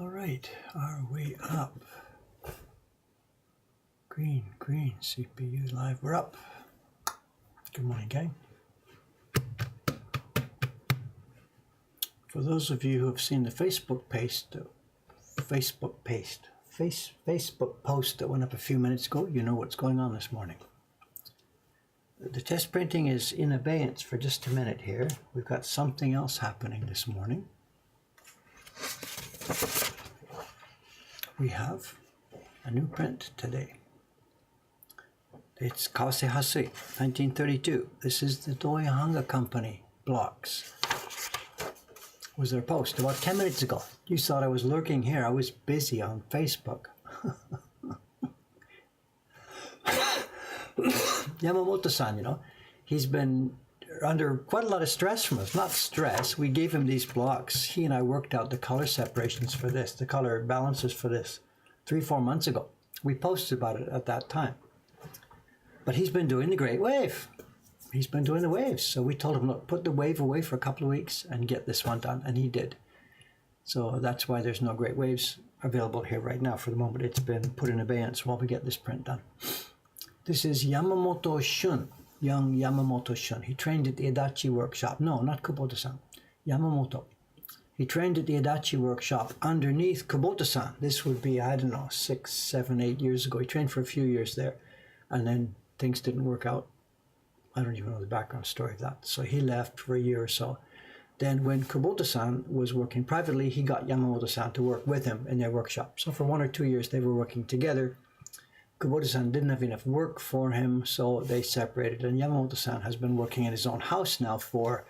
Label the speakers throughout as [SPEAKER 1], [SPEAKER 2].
[SPEAKER 1] All right, our way up. Green, CPU live, we're up. Good morning, gang. For those of you who have seen the Facebook post that went up a few minutes ago, you know what's going on this morning. The test printing is in abeyance for just a minute here. We've got something else happening this morning. We have a new print today. It's Kawase Hasui, 1932. This is the Doi Hanga Company blocks. Was their post about 10 minutes ago. You thought I was lurking here. I was busy on Facebook. Yamamoto-san, you know, he's been under quite a lot of stress from us. Not stress, we gave him these blocks. He and I worked out the color separations for this, the color balances for this 3-4 months ago. We posted about it at that time. But he's been doing the Great Wave. He's been doing the waves. So we told him, look, put the wave away for a couple of weeks and get this one done. And he did. So that's why there's no Great Waves available here right now. For the moment, it's been put in abeyance while we get this print done. This is Yamamoto Shun, young Yamamoto Shun. He trained at the Adachi workshop. No, not Kubota-san. Yamamoto. He trained at the Adachi workshop underneath Kubota-san. This would be, I don't know, 6, 7, 8 years ago. He trained for a few years there. And then things didn't work out. I don't even know the background story of that. So he left for a year or so. Then when Kubota-san was working privately, he got Yamamoto-san to work with him in their workshop. So for 1 or 2 years, they were working together. Kubota-san didn't have enough work for him, so they separated. And Yamamoto-san has been working in his own house now for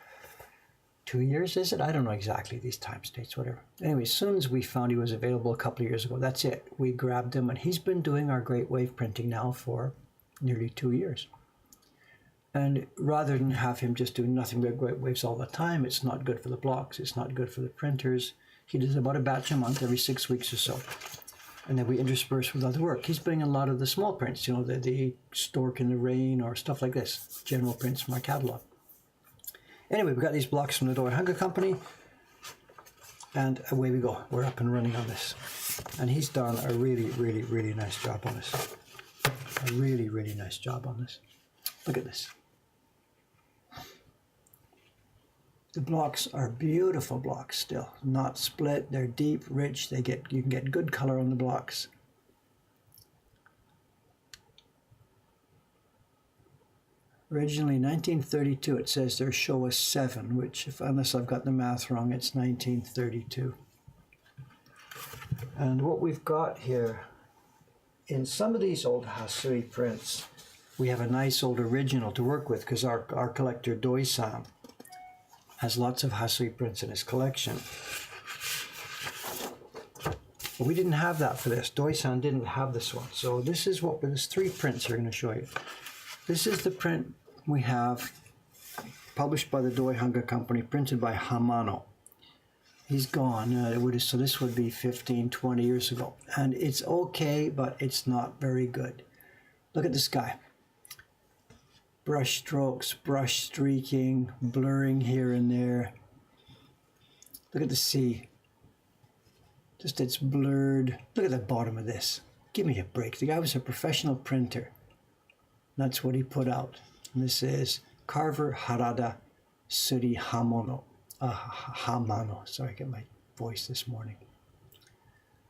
[SPEAKER 1] 2 years, is it? I don't know exactly these time states, whatever. Anyway, as soon as we found he was available a couple of years ago, that's it. We grabbed him, and he's been doing our Great Wave printing now for nearly 2 years. And rather than have him just do nothing but Great Waves all the time, it's not good for the blocks, it's not good for the printers. He does about a batch a month, every 6 weeks or so. And then we intersperse with other work. He's bringing a lot of the small prints, you know, the Stork in the Rain or stuff like this, general prints from our catalog. Anyway, we got these blocks from the Doi Hanga Company, and away we go. We're up and running on this. And he's done a really, really, really nice job on this. A really, really nice job on this. Look at this. The blocks are beautiful blocks still, not split. They're deep, rich. You can get good color on the blocks. Originally 1932, it says there's Showa 7, which, unless I've got the math wrong, it's 1932. And what we've got here, in some of these old Hasui prints, we have a nice old original to work with because our collector Doi-san has lots of Hasui prints in his collection. But we didn't have that for this. Doi-san didn't have this one. So this is what, there's 3 prints here I'm going to show you. This is the print we have published by the Doi Hanga Company, printed by Hamano. He's gone, so this would be 15, 20 years ago. And it's okay, but it's not very good. Look at this guy. Brush strokes, brush streaking, blurring here and there. Look at the sea. Just it's blurred. Look at the bottom of this. Give me a break. The guy was a professional printer. That's what he put out. And this is Carver Harada Suri Hamano. Hamano. Sorry, I get my voice this morning.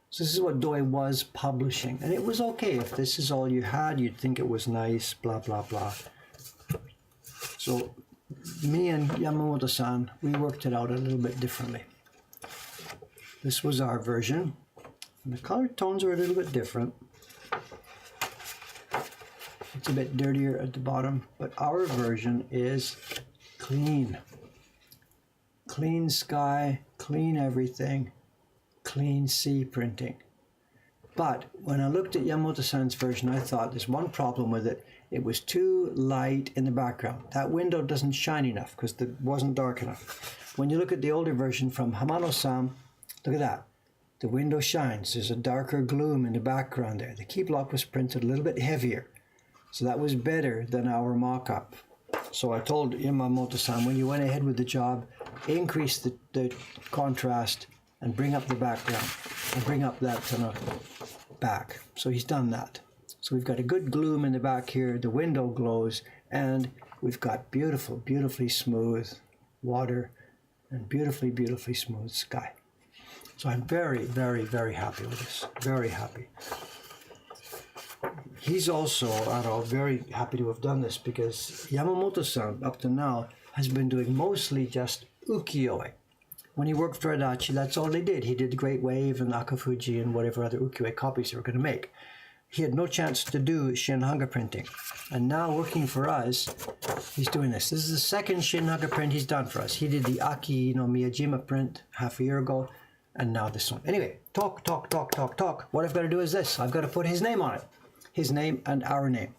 [SPEAKER 1] So this is what Doi was publishing. And it was okay. If this is all you had, you'd think it was nice, blah, blah, blah. So me and Yamamoto-san, we worked it out a little bit differently. This was our version. And the color tones are a little bit different. It's a bit dirtier at the bottom, but our version is clean. Clean sky, clean everything, clean sea printing. But when I looked at Yamamoto-san's version, I thought there's one problem with it. It was too light in the background. That window doesn't shine enough because it wasn't dark enough. When you look at the older version from Hamano-san, look at that. The window shines. There's a darker gloom in the background there. The key block was printed a little bit heavier. So that was better than our mock-up. So I told Yamamoto-san, when you went ahead with the job, increase the contrast and bring up the background and bring up that back. So he's done that. So we've got a good gloom in the back here, the window glows, and we've got beautiful, beautifully smooth water and beautifully, beautifully smooth sky. So I'm very, very, very happy with this. Very happy. He's also, very happy to have done this because Yamamoto-san, up to now, has been doing mostly just ukiyo-e. When he worked for Adachi, that's all they did. He did Great Wave and Akafuji and whatever other ukiyo-e copies they were going to make. He had no chance to do Shinhaga printing. And now working for us, he's doing this. This is the second Shinhaga print he's done for us. He did the Aki Miyajima print half a year ago, and now this one. Anyway, talk. What I've got to do is this. I've got to put his name on it. His name and our name.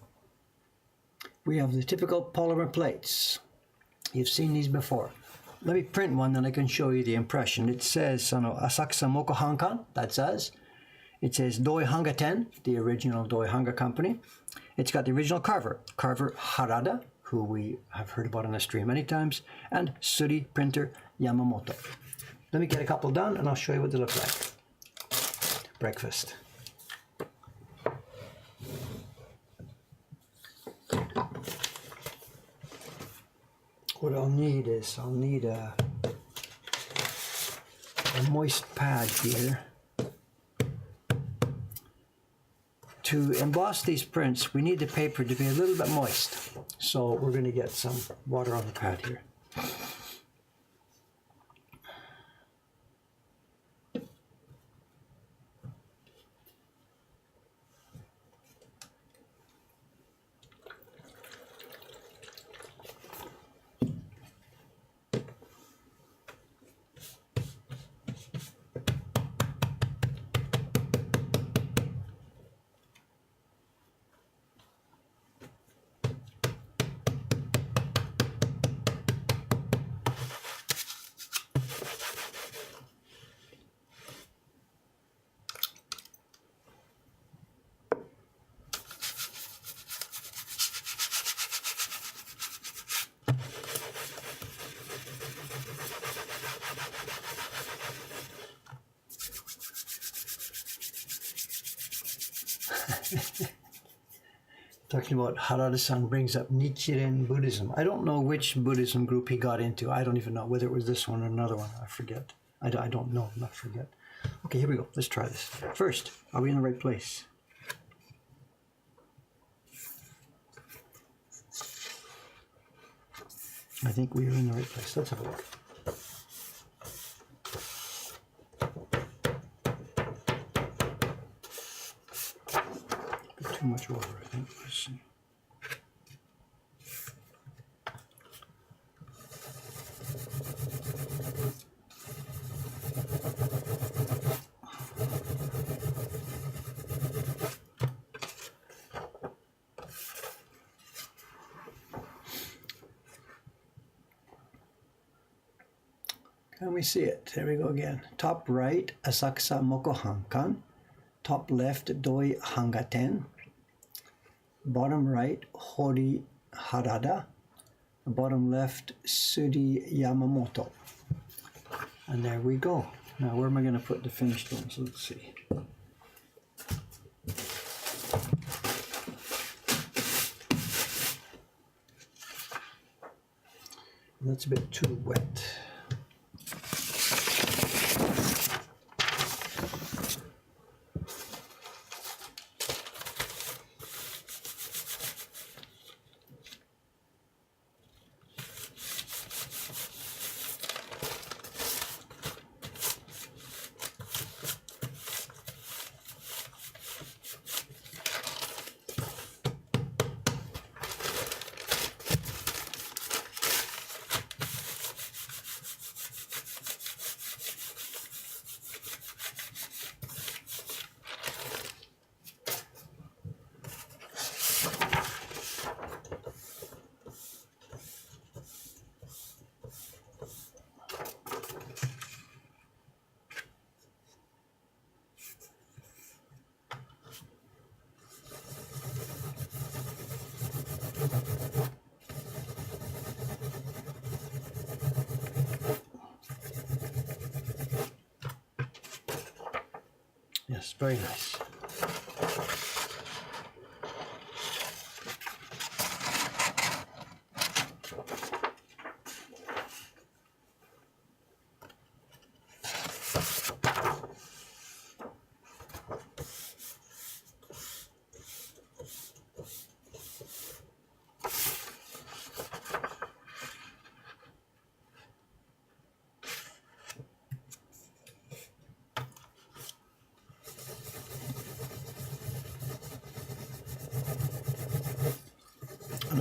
[SPEAKER 1] We have the typical polymer plates. You've seen these before. Let me print one, then I can show you the impression. It says, Asakusa Moko Hankan, that's us. It says Doi Hanga 10, the original Doi Hanga company. It's got the original carver Harada, who we have heard about on the stream many times, and Suri printer Yamamoto. Let me get a couple done, and I'll show you what they look like. Breakfast. What I'll need is, a moist pad here. To emboss these prints, we need the paper to be a little bit moist. So we're going to get some water on the pad here. Talking about Harada-san brings up Nichiren Buddhism. I don't know which Buddhism group he got into. I don't even know whether it was this one or another one. I forget. I don't know. I forget. Okay, here we go. Let's try this. First, are we in the right place? I think we are in the right place. Let's have a look. Too much water, I think. Let's see. Can we see it? There we go again. Top right, Asakusa Moko Hankan. Top left, Doi Hanga 10. Bottom right, Hori Harada. Bottom left, Suri Yamamoto. And there we go. Now, where am I going to put the finished ones? Let's see. That's a bit too wet. It's very nice.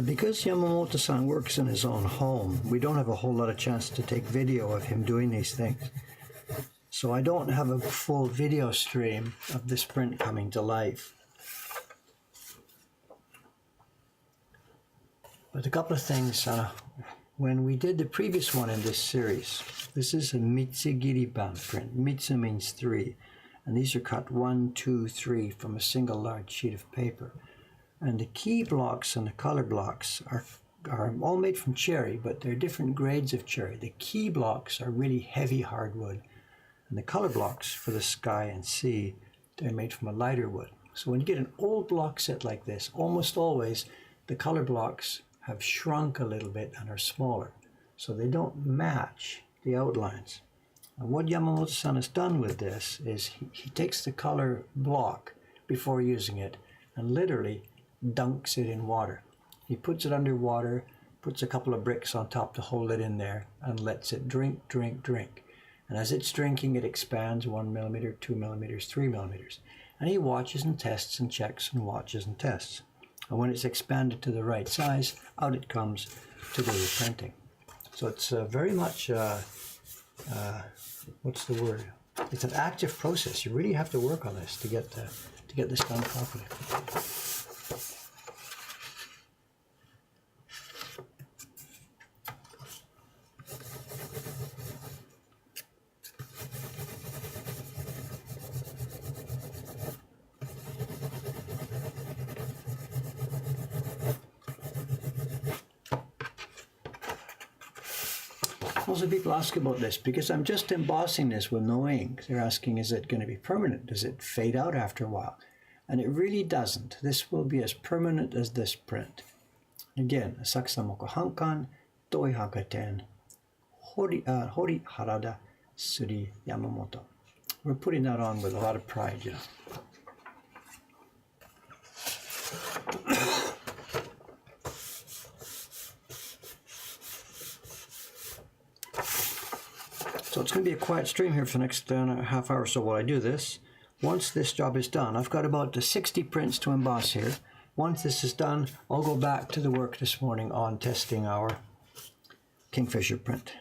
[SPEAKER 1] Because Yamamoto-san works in his own home, we don't have a whole lot of chance to take video of him doing these things. So I don't have a full video stream of this print coming to life. But a couple of things, when we did the previous one in this series, this is a Mitsugiri band print. Mitsu means 3, and these are cut 1, 2, 3 from a single large sheet of paper. And the key blocks and the color blocks are all made from cherry, but they're different grades of cherry. The key blocks are really heavy hardwood, and the color blocks for the sky and sea, they're made from a lighter wood. So when you get an old block set like this, almost always the color blocks have shrunk a little bit and are smaller, so they don't match the outlines. And what Yamamoto-san has done with this is he takes the color block before using it and literally dunks it in water. He puts it under water, puts a couple of bricks on top to hold it in there, and lets it drink, drink, drink. And as it's drinking, it expands 1 millimeter, 2 millimeters, 3 millimeters. And he watches and tests and checks and watches and tests. And when it's expanded to the right size, out it comes to do the printing. So it's very much, what's the word? It's an active process. You really have to work on this to get this done properly. Also, people ask about this because I'm just embossing this with no ink. They're asking, is it going to be permanent? Does it fade out after a while? And it really doesn't. This will be as permanent as this print. Again, Sakusamoko Hankan, Doi Hakaten, Hori Harada Suri Yamamoto. We're putting that on with a lot of pride, you know. So it's going to be a quiet stream here for the next half hour or so while I do this. Once this job is done, I've got about 60 prints to emboss here. Once this is done, I'll go back to the work this morning on testing our Kingfisher print.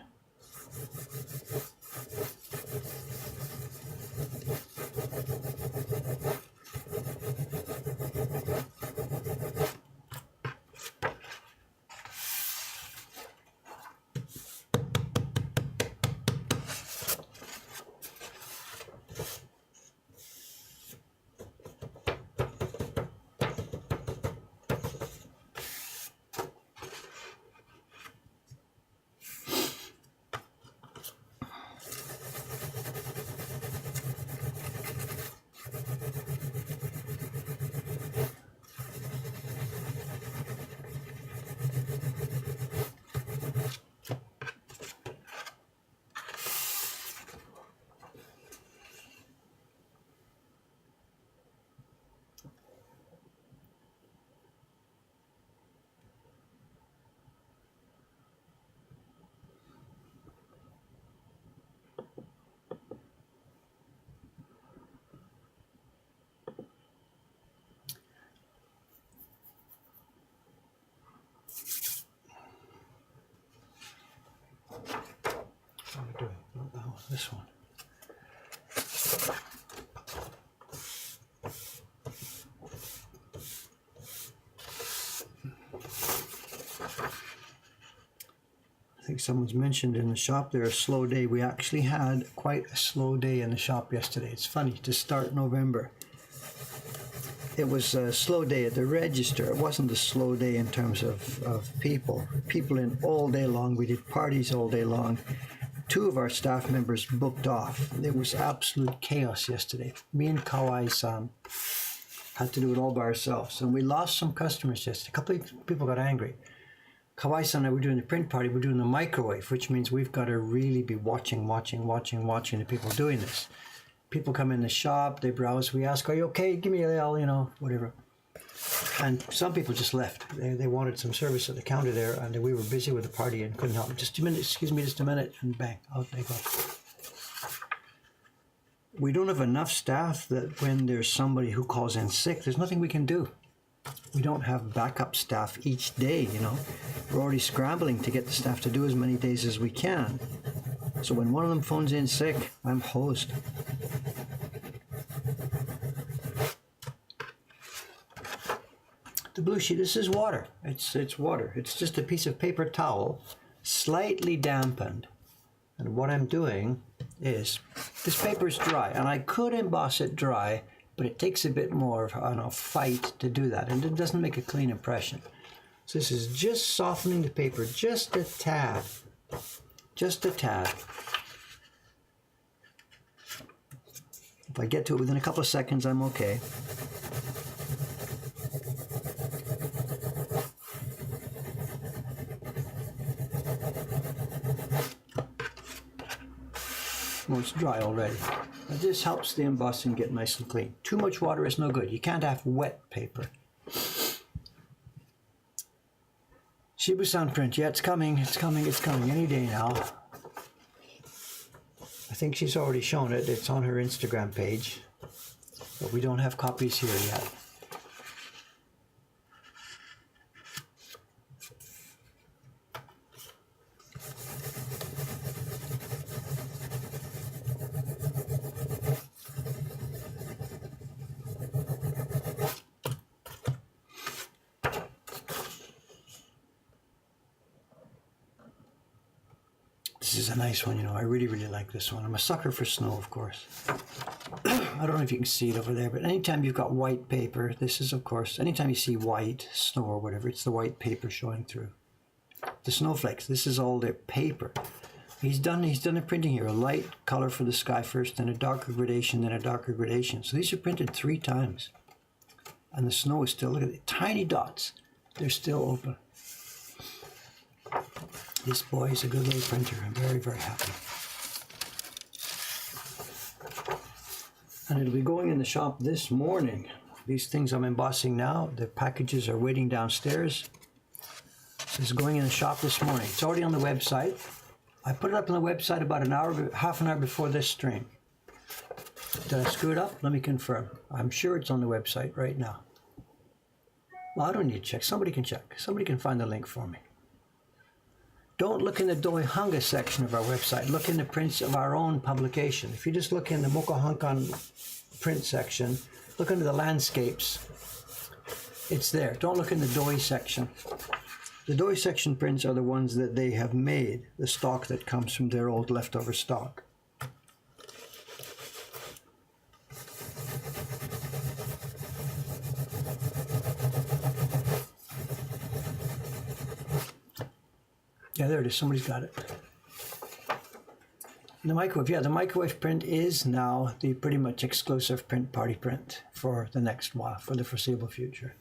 [SPEAKER 1] This one. I think someone's mentioned in the shop there a slow day. We actually had quite a slow day in the shop yesterday. It's funny, to start November. It was a slow day at the register. It wasn't a slow day in terms of people. People in all day long. We did parties all day long. two of our staff members booked off. It was absolute chaos yesterday. Me and Kawai-san had to do it all by ourselves, and we lost some customers yesterday. A couple of people got angry. Kawai-san and I were doing the print party, we're doing the microwave, which means we've got to really be watching the people doing this. People come in the shop, they browse, we ask, are you okay? Give me a L, you know, whatever. And some people just left. They wanted some service at the counter there, and we were busy with the party and couldn't help. Just a minute, excuse me, just a minute, and bang, out they go. We don't have enough staff that when there's somebody who calls in sick, there's nothing we can do. We don't have backup staff each day, you know. We're already scrambling to get the staff to do as many days as we can. So when one of them phones in sick, I'm hosed. The blue sheet, this is water. It's water. It's just a piece of paper towel, slightly dampened. And what I'm doing is, this paper is dry, and I could emboss it dry, but it takes a bit more of a fight to do that, and it doesn't make a clean impression. So this is just softening the paper, just a tad. Just a tad. If I get to it within a couple of seconds, I'm okay. Well, it's dry already. But this helps the embossing get nice and clean. Too much water is no good. You can't have wet paper. Shibu-san print. Yeah, it's coming. It's coming. It's coming any day now. I think she's already shown it. It's on her Instagram page. But we don't have copies here yet. This is a nice one, you know. I really, really like this one. I'm a sucker for snow, of course. I don't know if you can see it over there, but anytime you've got white paper, this is, of course, anytime you see white snow or whatever, it's the white paper showing through. The snowflakes, this is all their paper. He's done a printing here, a light color for the sky first, then a darker gradation, then a darker gradation. So these are printed 3 times. And the snow is still, look at the tiny dots. They're still open. This boy is a good little printer. I'm very, very happy. And it'll be going in the shop this morning. These things I'm embossing now, the packages are waiting downstairs. This is going in the shop this morning. It's already on the website. I put it up on the website about half an hour before this stream. Did I screw it up? Let me confirm. I'm sure it's on the website right now. Well, I don't need to check. Somebody can check. Somebody can find the link for me. Don't look in the Doi Hanga section of our website. Look in the prints of our own publication. If you just look in the Mokohankan print section, look under the landscapes. It's there. Don't look in the Doi section. The Doi section prints are the ones that they have made, the stock that comes from their old leftover stock. Yeah, there it is. Somebody's got it. The microwave. Yeah, the microwave print is now the pretty much exclusive print party print for the next while, for the foreseeable future.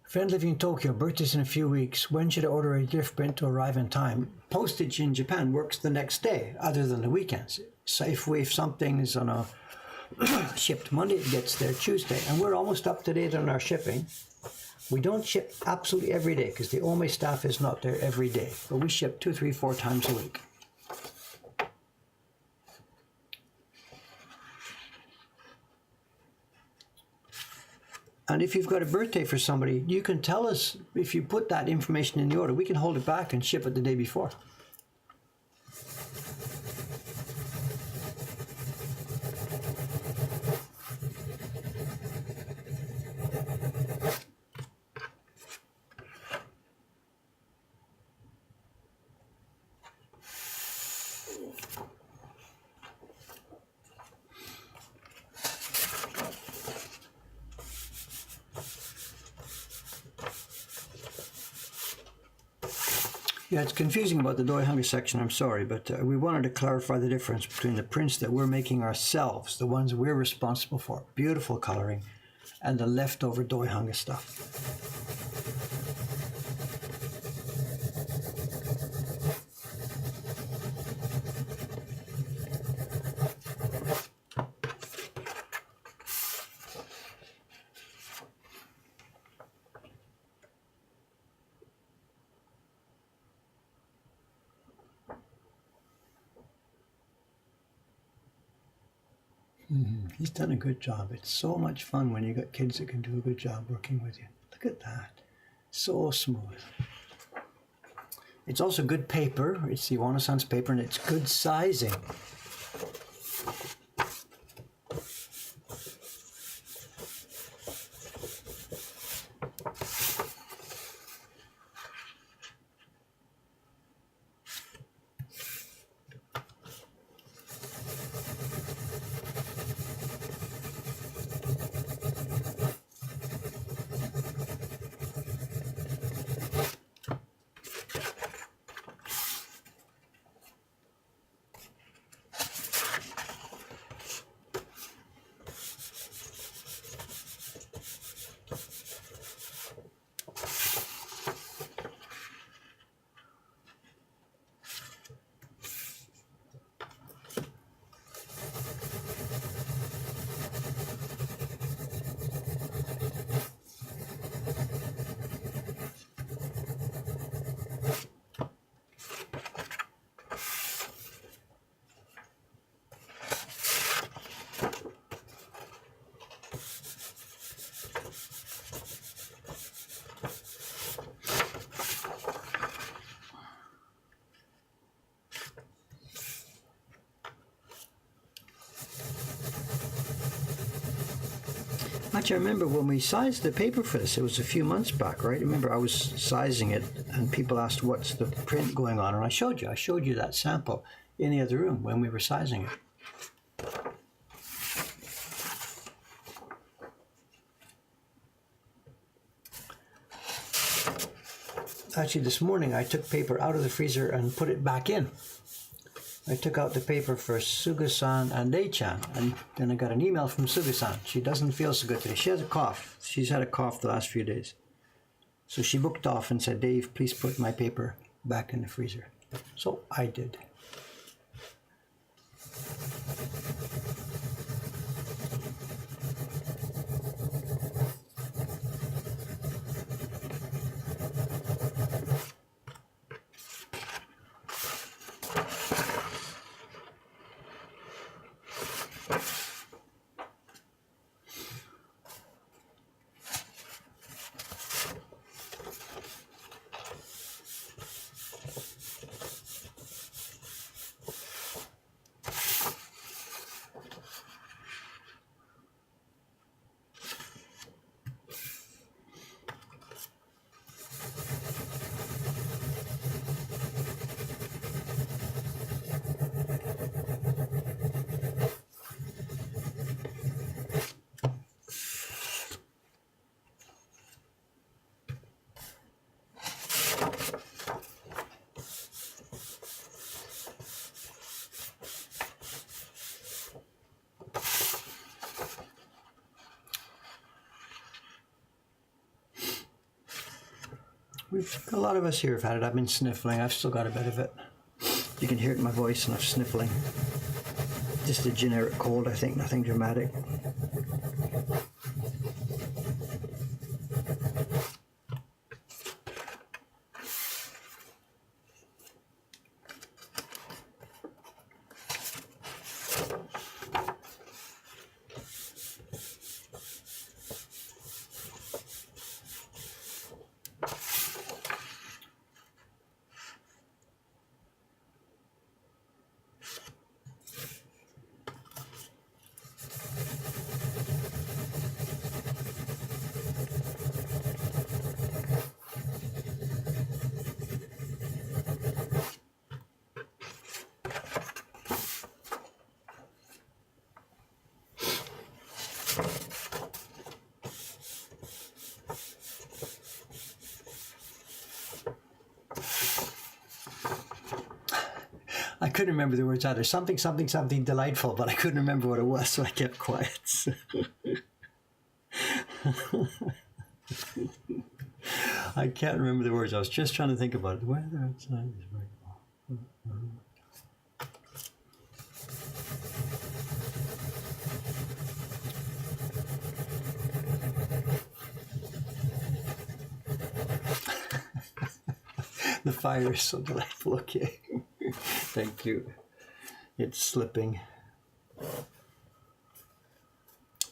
[SPEAKER 1] Friend living in Tokyo, birthday's in a few weeks. When should I order a gift print to arrive in time? Postage in Japan works the next day, other than the weekends. So if something is on a shipped Monday, it gets there Tuesday. And we're almost up to date on our shipping. We don't ship absolutely every day because the Ome staff is not there every day, but we ship 2, 3, 4 times a week. And if you've got a birthday for somebody, you can tell us if you put that information in the order. We can hold it back and ship it the day before. Yeah, it's confusing about the doi hunger section, I'm sorry, but we wanted to clarify the difference between the prints that we're making ourselves, the ones we're responsible for, beautiful coloring, and the leftover doi hunger stuff. He's done a good job. It's so much fun when you got kids that can do a good job working with you. Look at that. So smooth. It's also good paper. It's the Iwana Sans paper, and it's good sizing. Actually, I remember when we sized the paper for this, it was a few months back, right? I remember I was sizing it and people asked what's the print going on, and I showed you that sample in the other room when we were sizing it. Actually, this morning I took paper out of the freezer and put it back in. I took out the paper for Suga-san and Dei-chan, and then I got an email from Suga-san. She doesn't feel so good today. She has a cough. She's had a cough the last few days. So she booked off and said, Dave, please put my paper back in the freezer. So I did. A lot of us here have had it. I've been sniffling. I've still got a bit of it. You can hear it in my voice, and I'm sniffling. Just a generic cold, I think, nothing dramatic. couldn't remember the words either. Something, something, something delightful, but I couldn't remember what it was, so I kept quiet. I can't remember the words. I was just trying to think about it. The weather outside is very cold. The fire is so delightful. Okay. Thank you. It's slipping.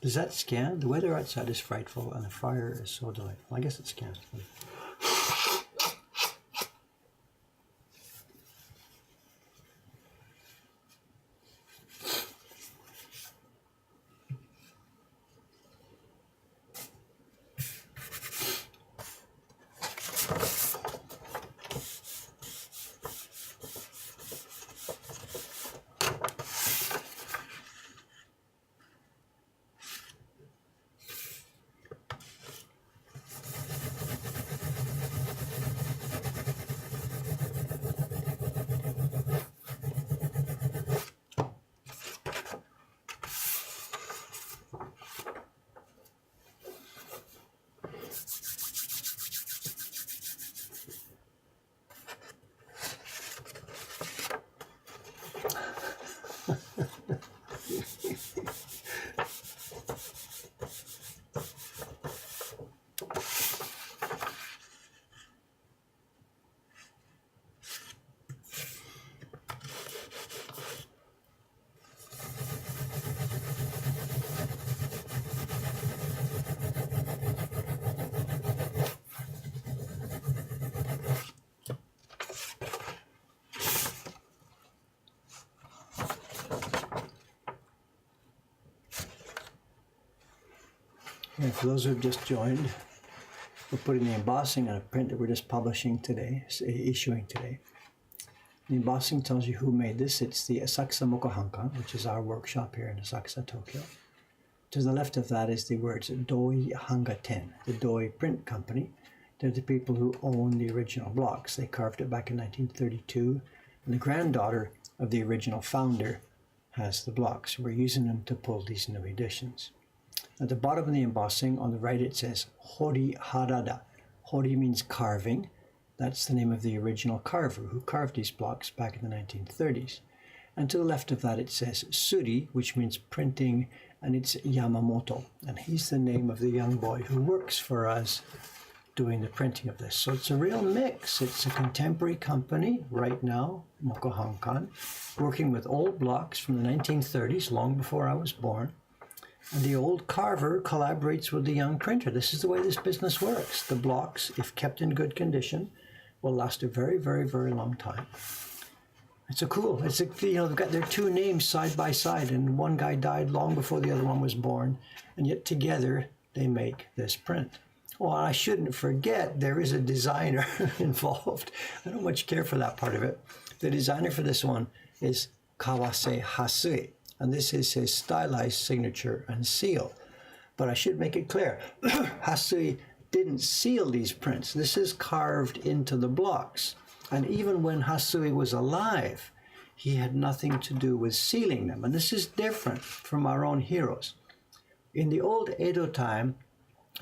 [SPEAKER 1] Does that scan? The weather outside is frightful and the fire is so delightful. I guess it scans. And for those who have just joined, we're putting the embossing on a print that we're just publishing today, issuing today. The embossing tells you who made this. It's the Asakusa Mokohankan, which is our workshop here in Asakusa, Tokyo. To the left of that is the words Doi Hangaten, the Doi Print Company. They're the people who own the original blocks. They carved it back in 1932, and the granddaughter of the original founder has the blocks. We're using them to pull these new editions. At the bottom of the embossing, on the right, it says Hori Harada. Hori means carving. That's the name of the original carver who carved these blocks back in the 1930s. And to the left of that, it says Suri, which means printing, and it's Yamamoto. And he's the name of the young boy who works for us doing the printing of this. So it's a real mix. It's a contemporary company right now, Mokohankan, working with old blocks from the 1930s, long before I was born. And the old carver collaborates with the young printer. This is the way this business works. The blocks, if kept in good condition, will last a very, very, very long time. It's so cool. It's they've got their two names side by side, and one guy died long before the other one was born, and yet together they make this print. Well, I shouldn't forget there is a designer involved. I don't much care for that part of it. The designer for this one is Kawase Hasui. And this is his stylized signature and seal. But I should make it clear, Hasui didn't seal these prints. This is carved into the blocks. And even when Hasui was alive, he had nothing to do with sealing them. And this is different from our own heroes. In the old Edo time,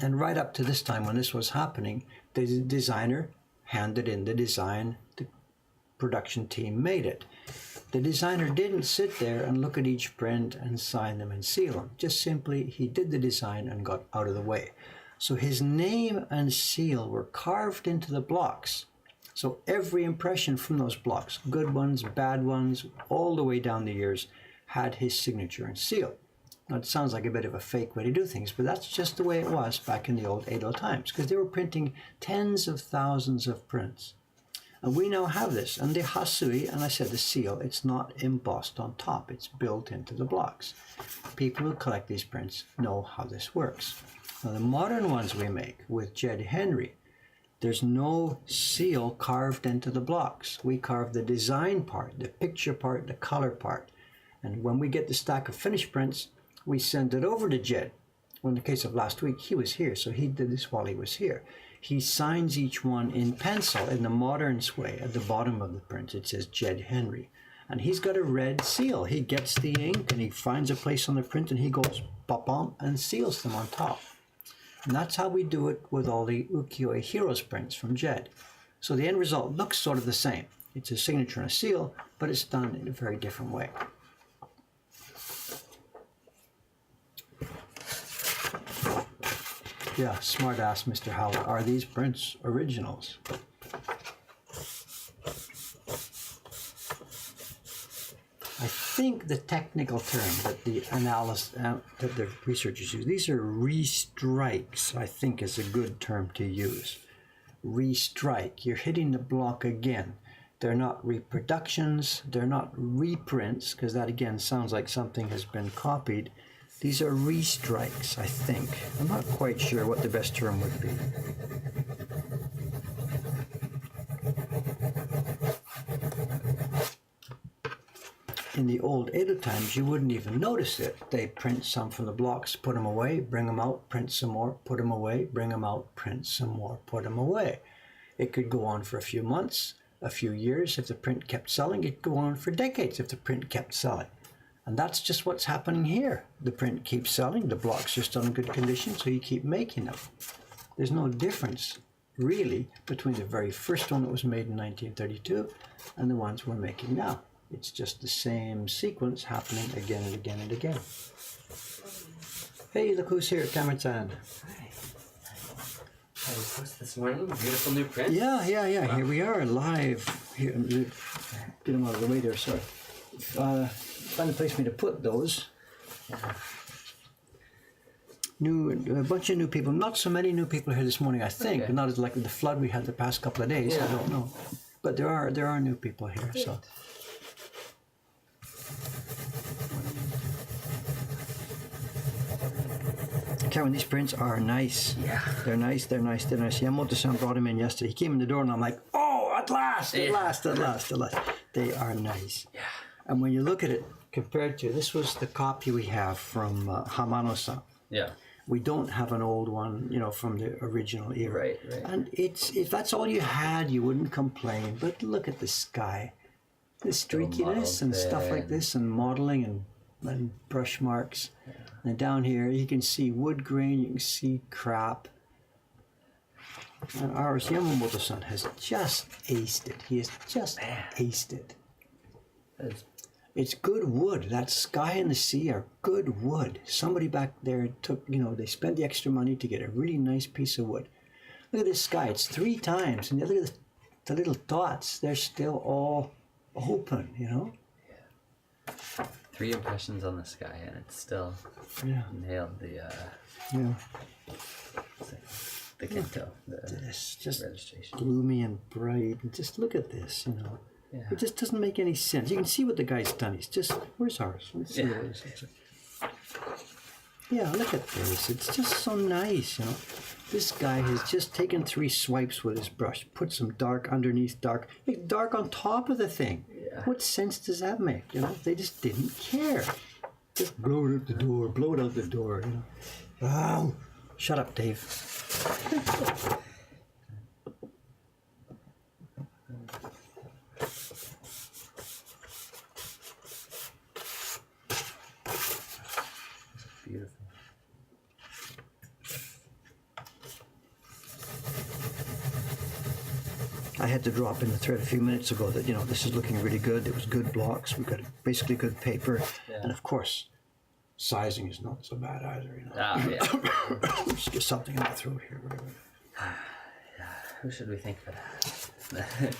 [SPEAKER 1] and right up to this time when this was happening, the designer handed in the design, the production team made it. The designer didn't sit there and look at each print and sign them and seal them. Just simply, he did the design and got out of the way. So his name and seal were carved into the blocks. So every impression from those blocks, good ones, bad ones, all the way down the years, had his signature and seal. Now, it sounds like a bit of a fake way to do things, but that's just the way it was back in the old Edo times, because they were printing tens of thousands of prints. And we now have this, and the Hasui, and I said the seal, it's not embossed on top, it's built into the blocks. People who collect these prints know how this works. Now the modern ones we make with Jed Henry, there's no seal carved into the blocks. We carve the design part, the picture part, the color part. And when we get the stack of finished prints, we send it over to Jed. Well, in the case of last week, he was here, so he did this while he was here. He signs each one in pencil in the modern way. At the bottom of the print, it says Jed Henry. And he's got a red seal. He gets the ink and he finds a place on the print and he goes pop-pom and seals them on top. And that's how we do it with all the ukiyo-e Heroes prints from Jed. So the end result looks sort of the same. It's a signature and a seal, but it's done in a very different way. Yeah, smart ass Mr. Howard. Are these prints originals? I think the technical term that the that the researchers use, these are restrikes, I think is a good term to use. Restrike, you're hitting the block again. They're not reproductions, they're not reprints, because that again sounds like something has been copied. These are restrikes, I think. I'm not quite sure what the best term would be. In the old Edo times, you wouldn't even notice it. They print some from the blocks, put them away, bring them out, print some more, put them away, bring them out, print some more, put them away. It could go on for a few months, a few years if the print kept selling. It could go on for decades if the print kept selling. And that's just what's happening here. The print keeps selling, the blocks are still in good condition, so you keep making them. There's no difference, really, between the very first one that was made in 1932 and the ones we're making now. It's just the same sequence happening again and again and again. Hey, look who's here, Cameron-san.
[SPEAKER 2] Hi. I post this morning, beautiful new print.
[SPEAKER 1] Yeah. Wow. Here we are, live. Here, get them out of the way there, sorry. Find a place for me to put those. A bunch of new people. Not so many new people here this morning, I think. Okay. Not as like the flood we had the past couple of days. Yeah. I don't know, but there are new people here. Great. So. Karen, these prints are nice.
[SPEAKER 2] Yeah.
[SPEAKER 1] They're nice. Yamamoto-san brought them in yesterday. He came in the door and I'm like, oh, at last. They are nice.
[SPEAKER 2] Yeah.
[SPEAKER 1] And when you look at it, compared to, this was the copy we have from Hamano-san.
[SPEAKER 2] Yeah.
[SPEAKER 1] We don't have an old one, from the original era.
[SPEAKER 2] Right.
[SPEAKER 1] And if that's all you had, you wouldn't complain. But look at the sky. The streakiness and stuff like this, and modeling and brush marks. Yeah. And down here, you can see wood grain, you can see crap. And ours, Yamamoto-san, has just aced it. He has just aced it. It's good wood. That sky and the sea are good wood. Somebody back there took, they spent the extra money to get a really nice piece of wood. Look at this sky. It's 3 times. And look at the little dots. They're still all open,
[SPEAKER 2] Yeah. 3 impressions on the sky, and it's still nailed the Kento,
[SPEAKER 1] it's just
[SPEAKER 2] registration.
[SPEAKER 1] Gloomy and bright. And just look at this,
[SPEAKER 2] Yeah.
[SPEAKER 1] It just doesn't make any sense. You can see what the guy's done. He's just, where's ours? Let's see what it is. Yeah, look at this. It's just so nice, This guy has just taken 3 swipes with his brush, put some dark underneath dark. It's dark on top of the thing. Yeah. What sense does that make? They just didn't care. Just blow it out the door, Oh, shut up, Dave.
[SPEAKER 2] Beautiful.
[SPEAKER 1] I had to drop in the thread a few minutes ago that, this is looking really good. It was good blocks. We've got basically good paper. Yeah. And of course, sizing is not so bad either, Just get something in my throat here.
[SPEAKER 2] Yeah. Who should we thank for that?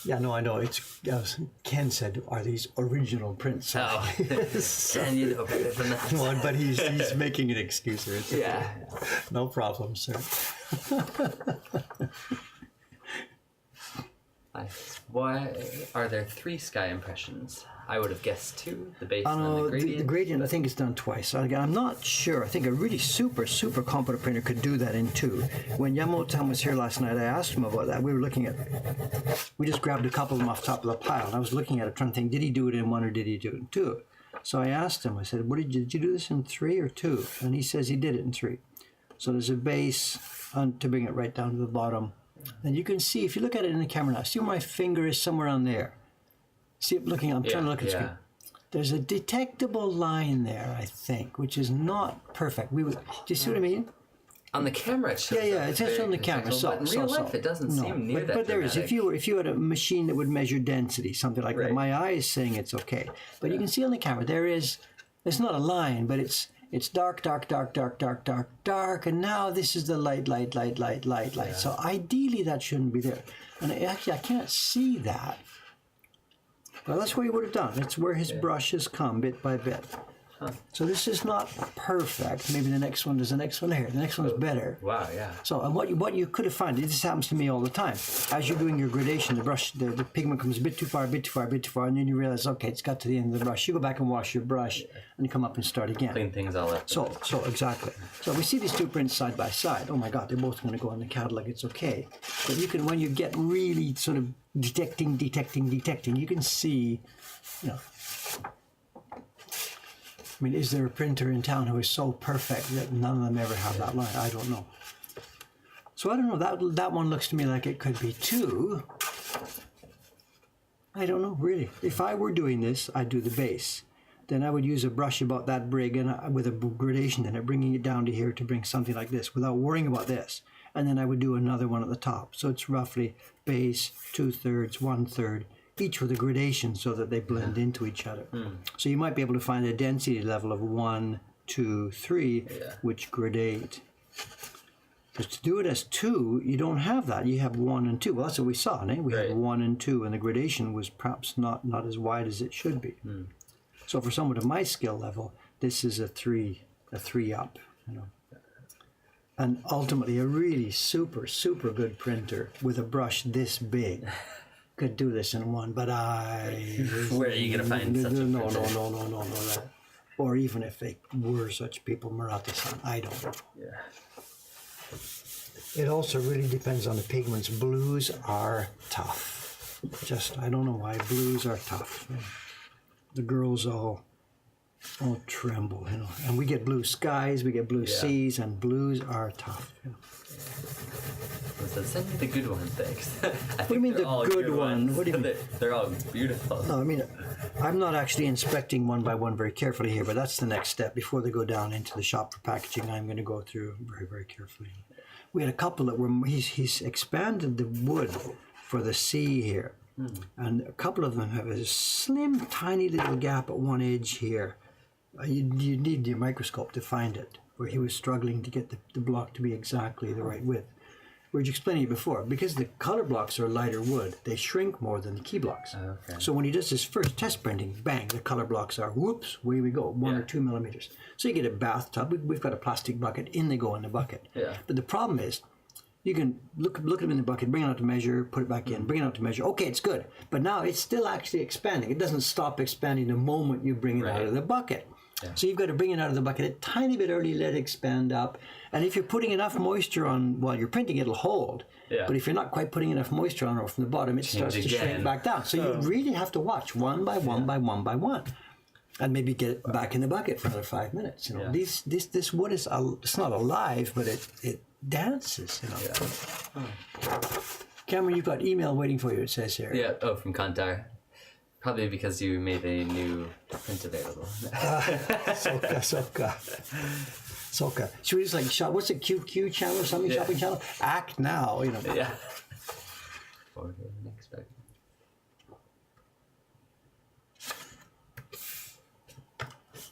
[SPEAKER 1] Yeah, no, I know. Ken said, "Are these original prints?"
[SPEAKER 2] Oh, Ken, you know better than that.
[SPEAKER 1] No, but he's making an excuse here. It's
[SPEAKER 2] yeah,
[SPEAKER 1] no problem, sir.
[SPEAKER 2] Why are there 3 sky impressions? I would have guessed 2. The base and
[SPEAKER 1] the
[SPEAKER 2] gradient.
[SPEAKER 1] The gradient, I think, is done twice. I'm not sure. I think a really super competent printer could do that in 2. When Yamamoto was here last night, I asked him about that. We just grabbed a couple of them off the top of the pile, and I was looking at it trying to think, did he do it in 1 or did he do it in 2? So I asked him, I said, did you do this in 3 or 2? And he says he did it in 3. So there's a base to bring it right down to the bottom. And you can see, if you look at it in the camera now, see where my finger is somewhere on there. See it looking, I'm trying to look at the screen. There's a detectable line there, I think, which is not perfect. Do you see what I mean?
[SPEAKER 2] On the camera, it shows
[SPEAKER 1] Yeah, it's just on the camera.
[SPEAKER 2] But in real life, it doesn't seem near that.
[SPEAKER 1] But there is. If you had a machine that would measure density, something like that, my eye is saying it's okay. But you can see on the camera there is. It's not a line, but it's dark, dark, dark, dark, dark, dark, dark, and now this is the light, light, light, light, light, light. So ideally that shouldn't be there. And actually I can't see that. Well, that's what he would have done. It's where his brush has come bit by bit. Huh. So this is not perfect. Maybe the next one, there's the next one here. The next one is better.
[SPEAKER 2] Wow, yeah.
[SPEAKER 1] So and what you could have found, this happens to me all the time. As you're doing your gradation, the brush, the pigment comes a bit too far, a bit too far, a bit too far, and then you realize, okay, it's got to the end of the brush. You go back and wash your brush, and you come up and start again.
[SPEAKER 2] Clean things all up.
[SPEAKER 1] So exactly. So we see these two prints side by side. Oh my God, they're both going to go in the catalog. It's okay. But you can, when you get really sort of detecting, you can see, you know. I mean, is there a printer in town who is so perfect that none of them ever have that line? I don't know. So I don't know. That one looks to me like it could be 2. I don't know, really. If I were doing this, I'd do the base. Then I would use a brush about that big and with a gradation in it, bringing it down to here to bring something like this without worrying about this. And then I would do another one at the top. So it's roughly base, 2/3, 1/3. Each with a gradation so that they blend into each other. So you might be able to find a density level of 1, 2, 3, which gradate. Because to do it as 2, you don't have that. You have 1 and 2. Well, that's what we saw, eh? We had 1 and 2, and the gradation was perhaps not as wide as it should be. So for someone of my skill level, this is a 3 up, you know. And ultimately, a really super good printer with a brush this big could do this in one, but
[SPEAKER 2] where are you going to find such a printer?
[SPEAKER 1] No. Or even if they were such people, Murata-san, I don't know.
[SPEAKER 2] Yeah.
[SPEAKER 1] It also really depends on the pigments. Blues are tough. I don't know why blues are tough. The girls all tremble, you know. And we get blue skies, we get blue seas, and blues are tough. You know.
[SPEAKER 2] So send me the good one, thanks.
[SPEAKER 1] What do you mean the good one? What do you mean?
[SPEAKER 2] They're all beautiful.
[SPEAKER 1] No, I mean, I'm not actually inspecting one by one very carefully here, but that's the next step. Before they go down into the shop for packaging, I'm going to go through very, very carefully. We had a couple that were, he's expanded the wood for the sea here. And a couple of them have a slim, tiny little gap at one edge here. You need your microscope to find it, where he was struggling to get the block to be exactly the right width. We were explaining it before, because the color blocks are lighter wood, they shrink more than the key blocks.
[SPEAKER 2] Okay.
[SPEAKER 1] So when he does his first test printing, bang, the color blocks are, whoops, away we go, 1 or 2 millimeters. So you get a bathtub, we've got a plastic bucket, in they go in the bucket.
[SPEAKER 2] Yeah.
[SPEAKER 1] But the problem is, you can look at them in the bucket, bring it out to measure, put it back in, bring it out to measure. Okay, it's good. But now it's still actually expanding. It doesn't stop expanding the moment you bring it out of the bucket. Yeah. So you've got to bring it out of the bucket a tiny bit early, let it expand up. And if you're putting enough moisture on while you're printing, it'll hold. Yeah. But if you're not quite putting enough moisture on from the bottom, it starts to shrink back down. So you really have to watch one by one by one by one. And maybe get it back in the bucket for another 5 minutes. You know, this wood is it's not alive, but it dances. You know. Cameron, you've got email waiting for you. It says here.
[SPEAKER 2] Yeah. Oh, from Kantar. Probably because you made a new print available. Soka.
[SPEAKER 1] Should we just like shop? What's it? QQ channel or something? Shopping channel? Act now. You know.
[SPEAKER 2] Yeah. Forward to the next bag.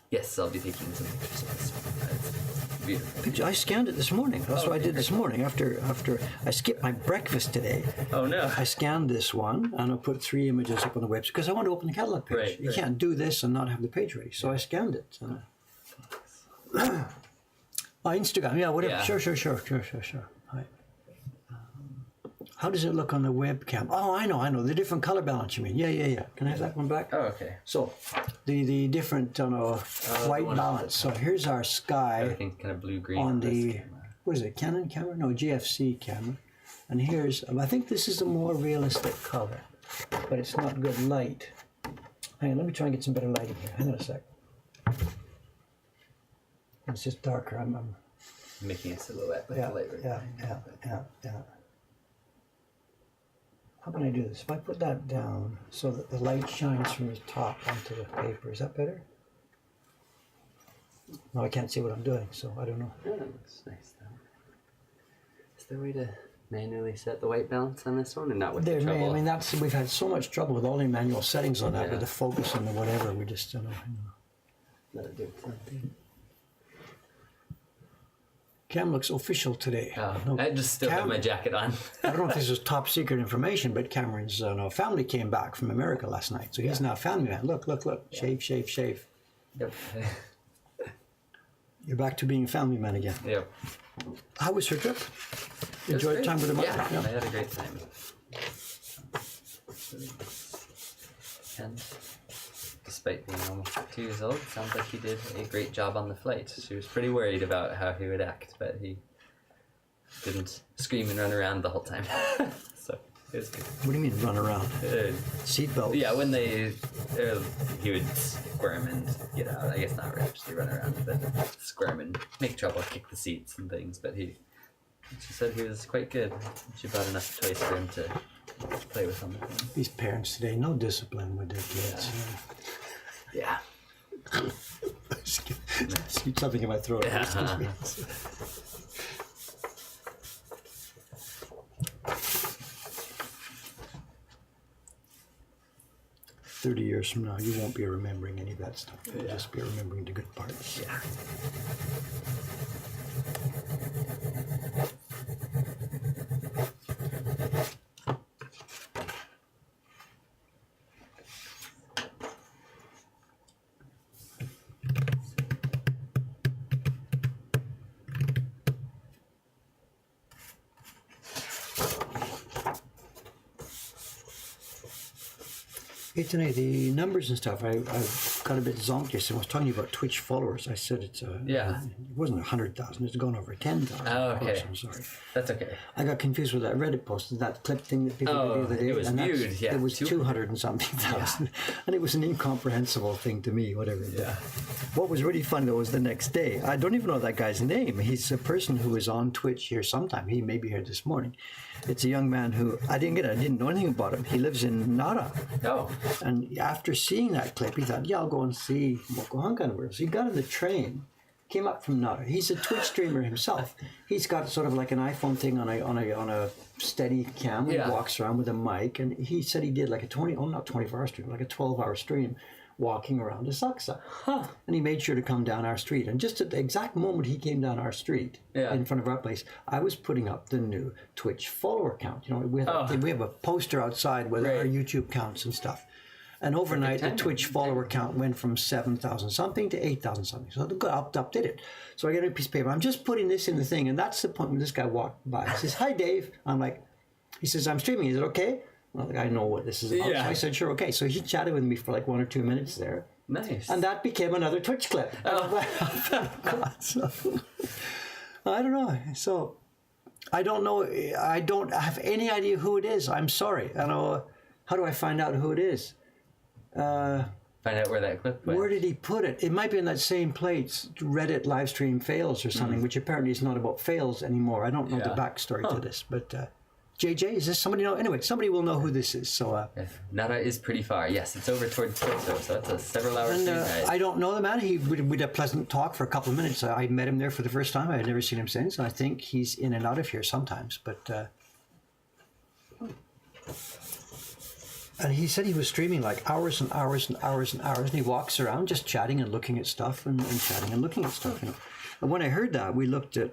[SPEAKER 2] Yes, I'll be taking some pictures of this one. It's beautiful.
[SPEAKER 1] I scanned it this morning. That's what I did this morning. After I skipped my breakfast today.
[SPEAKER 2] Oh no!
[SPEAKER 1] I scanned this one and I put 3 images up on the website because I want to open the catalog page.
[SPEAKER 2] Right,
[SPEAKER 1] you can't do this and not have the page ready. So I scanned it. Instagram, yeah, whatever. Yeah. Sure. Right. How does it look on the webcam? Oh, I know. The different color balance, you mean? Yeah. Can I have that one back?
[SPEAKER 2] Oh, okay.
[SPEAKER 1] So, the different, white balance. So here's our sky.
[SPEAKER 2] Everything's kind of blue-green
[SPEAKER 1] on the, what is it, Canon camera? No, GFC camera. And here's, I think this is a more realistic color, but it's not good light. Hang on, let me try and get some better lighting here. Hang on a sec. It's just darker.
[SPEAKER 2] making a silhouette with
[SPEAKER 1] Yeah,
[SPEAKER 2] the light right
[SPEAKER 1] yeah,
[SPEAKER 2] behind
[SPEAKER 1] yeah, yeah. How can I do this? If I put that down so that the light shines from the top onto the paper, is that better? No, I can't see what I'm doing, so I don't know.
[SPEAKER 2] Yeah, that looks nice though. Is there a way to manually set the white balance on this one and not with the trouble?
[SPEAKER 1] I mean, we've had so much trouble with all the manual settings on that,
[SPEAKER 2] Yeah.
[SPEAKER 1] with the focus and the whatever. We just don't know.
[SPEAKER 2] Let it do something.
[SPEAKER 1] Cam looks official today.
[SPEAKER 2] Oh, I just still have my jacket on.
[SPEAKER 1] I don't know if this is top secret information, but Cameron's family came back from America last night, so he's now a family man. Look, shave, shave, shave.
[SPEAKER 2] Yep.
[SPEAKER 1] You're back to being a family man again.
[SPEAKER 2] Yep.
[SPEAKER 1] How was her trip?
[SPEAKER 2] It was
[SPEAKER 1] Enjoyed
[SPEAKER 2] great.
[SPEAKER 1] time with the mother?
[SPEAKER 2] Yeah, I had a great time. And despite being almost 2 years old, it sounds like he did a great job on the flight. She was pretty worried about how he would act, but he didn't scream and run around the whole time. So it was good.
[SPEAKER 1] What do you mean run around? Seatbelt?
[SPEAKER 2] Yeah, when he would squirm and get out. I guess not actually run around, but squirm and make trouble, kick the seats and things. But she said he was quite good. She bought enough toys for him to play with on the thing.
[SPEAKER 1] These parents today, no discipline with their kids.
[SPEAKER 2] Yeah.
[SPEAKER 1] Something in my throat.
[SPEAKER 2] Yeah.
[SPEAKER 1] Excuse me. 30 years from now, you won't be remembering any of that stuff. You'll just be remembering the good parts.
[SPEAKER 2] Yeah.
[SPEAKER 1] Hey, tonight, the numbers and stuff, I got a bit zonked yesterday. I was talking about Twitch followers. I said it wasn't 100,000, it's gone over 10,000.
[SPEAKER 2] Oh, okay.
[SPEAKER 1] I'm sorry.
[SPEAKER 2] That's okay.
[SPEAKER 1] I got confused with that Reddit post, that clip thing that people did the other day.
[SPEAKER 2] It was viewed, yeah.
[SPEAKER 1] It was 200 and something thousand. And it was an incomprehensible thing to me, whatever.
[SPEAKER 2] Yeah.
[SPEAKER 1] What was really fun, though, was the next day. I don't even know that guy's name. He's a person who was on Twitch here sometime. He may be here this morning. It's a young man who, I didn't know anything about him. He lives in Nara.
[SPEAKER 2] Oh.
[SPEAKER 1] And after seeing that clip, he thought, yeah, I'll go and see Mokohankan. So he got on the train, came up from Nara. He's a Twitch streamer himself. He's got sort of like an iPhone thing on a steady cam.
[SPEAKER 2] Yeah.
[SPEAKER 1] He walks around with a mic, and he said he did like a 24-hour stream, like a 12-hour stream, walking around Asakusa.
[SPEAKER 2] Huh.
[SPEAKER 1] And he made sure to come down our street. And just at the exact moment he came down our street, in front of our place, I was putting up the new Twitch follower count. You know, we have a poster outside with our YouTube counts and stuff. And overnight, the Twitch follower count went from 7,000 something to 8,000 something. So I updated it. So I get a piece of paper. I'm just putting this in the thing. And that's the point when this guy walked by. He says, hi, Dave. I'm like, he says, I'm streaming. Is it okay? Well, I know what this is about.
[SPEAKER 2] Yeah.
[SPEAKER 1] So I said, sure, okay. So he chatted with me for like 1 or 2 minutes there.
[SPEAKER 2] Nice.
[SPEAKER 1] And that became another Twitch clip. So, I don't know. So I don't know. I don't have any idea who it is. I'm sorry. I know. How do I find out who it is?
[SPEAKER 2] Find out where that clip went.
[SPEAKER 1] Where did he put it? It might be in that same place, Reddit live stream fails or something, which apparently is not about fails anymore. I don't know the backstory to this, but JJ, is this somebody know? Anyway, somebody will know who this is. So
[SPEAKER 2] Nara is pretty far. Yes, it's over towards Tokyo, so that's a several hours ride.
[SPEAKER 1] I don't know the man. We had a pleasant talk for a couple of minutes. I met him there for the first time. I had never seen him since. I think he's in and out of here sometimes, but. And he said he was streaming like hours and hours and hours and hours, and he walks around just chatting and looking at stuff and chatting and looking at stuff. You know. And when I heard that,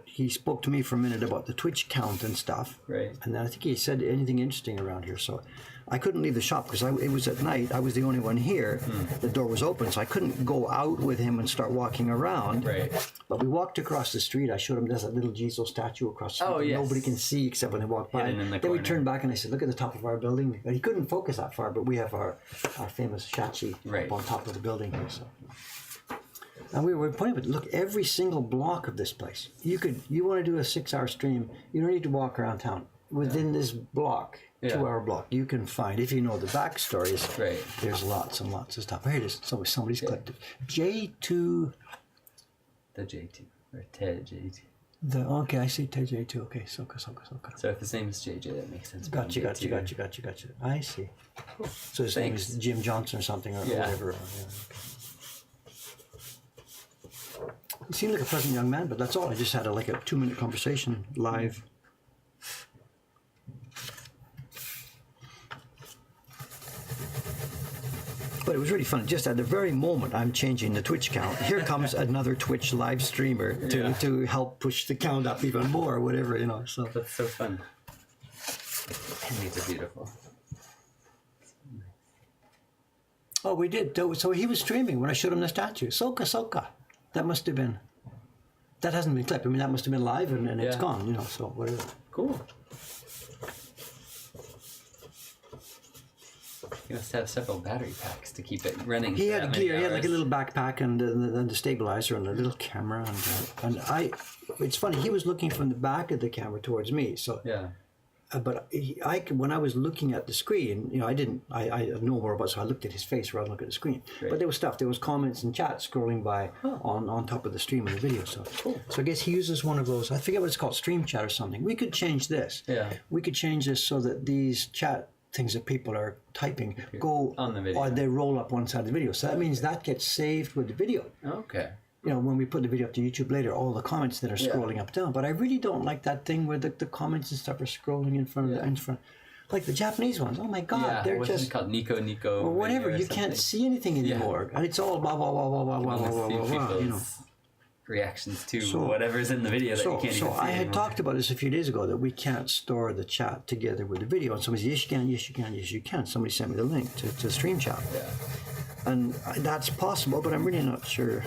[SPEAKER 1] he spoke to me for a minute about the Twitch count and stuff.
[SPEAKER 2] Right.
[SPEAKER 1] And then I think he said anything interesting around here. So I couldn't leave the shop because it was at night. I was the only one here. The door was open, so I couldn't go out with him and start walking around.
[SPEAKER 2] Right.
[SPEAKER 1] But we walked across the street. I showed him there's that little Jesus statue across the street.
[SPEAKER 2] Oh, yes.
[SPEAKER 1] Nobody can see except when they walk by.
[SPEAKER 2] Hidden in the
[SPEAKER 1] then we
[SPEAKER 2] corner.
[SPEAKER 1] turned back and I said, look at the top of our building. And he couldn't focus that far, but we have our famous shachi
[SPEAKER 2] Right.
[SPEAKER 1] up on top of the building here. So. And we were pointing out, look, every single block of this place. You want to do a 6-hour stream, you don't need to walk around town. Within this block, 2-hour block, you can find, if you know the backstories, there's lots and lots of stuff. Here it is. So somebody's clipped it. J2.
[SPEAKER 2] The J2, or Ted J2.
[SPEAKER 1] Okay, I see JJ too. Okay, Soka.
[SPEAKER 2] So if his name is JJ, that makes sense.
[SPEAKER 1] Gotcha. I see. So his name is
[SPEAKER 2] Thanks.
[SPEAKER 1] Jim Johnson or something or
[SPEAKER 2] Yeah.
[SPEAKER 1] whatever. Yeah, okay. He seemed like a pleasant young man, but that's all. I just had a 2-minute conversation live. But it was really fun. Just at the very moment I'm changing the Twitch count, here comes another Twitch live streamer to help push the count up even more or whatever, So
[SPEAKER 2] That's so fun. And these are beautiful.
[SPEAKER 1] oh, we did. So he was streaming when I showed him the statue. Soka. That must have been. That hasn't been clipped. I mean, that must have been live and it's gone. So whatever.
[SPEAKER 2] Cool. You must have several battery packs to keep it running.
[SPEAKER 1] He
[SPEAKER 2] for
[SPEAKER 1] had
[SPEAKER 2] that
[SPEAKER 1] gear.
[SPEAKER 2] many
[SPEAKER 1] He had like a
[SPEAKER 2] hours.
[SPEAKER 1] little backpack and the stabilizer and a little camera and It's funny. He was looking from the back of the camera towards me. So
[SPEAKER 2] Yeah.
[SPEAKER 1] but when I was looking at the screen, I know more about it, so I looked at his face rather than look at the screen.
[SPEAKER 2] Great.
[SPEAKER 1] But there was stuff. There was comments and chat scrolling by on top of the stream of the video. So so I guess he uses one of those. I forget what it's called, stream chat or something. We could change this.
[SPEAKER 2] Yeah.
[SPEAKER 1] We could change this so that these chat things that people are typing go
[SPEAKER 2] on the video.
[SPEAKER 1] or they roll up one side of the video. So that means that gets saved with the video.
[SPEAKER 2] Okay.
[SPEAKER 1] When we put the video up to YouTube later, all the comments that are scrolling up down. But I really don't like that thing where the comments and stuff are scrolling in front of the in front. Like the Japanese ones. Oh my God,
[SPEAKER 2] Yeah.
[SPEAKER 1] they're
[SPEAKER 2] What's
[SPEAKER 1] just
[SPEAKER 2] it called? Nico.
[SPEAKER 1] or whatever.
[SPEAKER 2] video or
[SPEAKER 1] You can't
[SPEAKER 2] something.
[SPEAKER 1] see anything anymore, and it's all blah blah blah blah blah blah blah blah
[SPEAKER 2] See
[SPEAKER 1] blah. blah
[SPEAKER 2] people's reactions to whatever's in the video that you can't
[SPEAKER 1] So
[SPEAKER 2] even see
[SPEAKER 1] I had
[SPEAKER 2] anymore.
[SPEAKER 1] talked about this a few days ago that we can't store the chat together with the video. And somebody said, yes, you can, yes, you can, yes, you can. Somebody sent me the link to Stream Chat.
[SPEAKER 2] Yeah.
[SPEAKER 1] And that's possible, but I'm really not sure.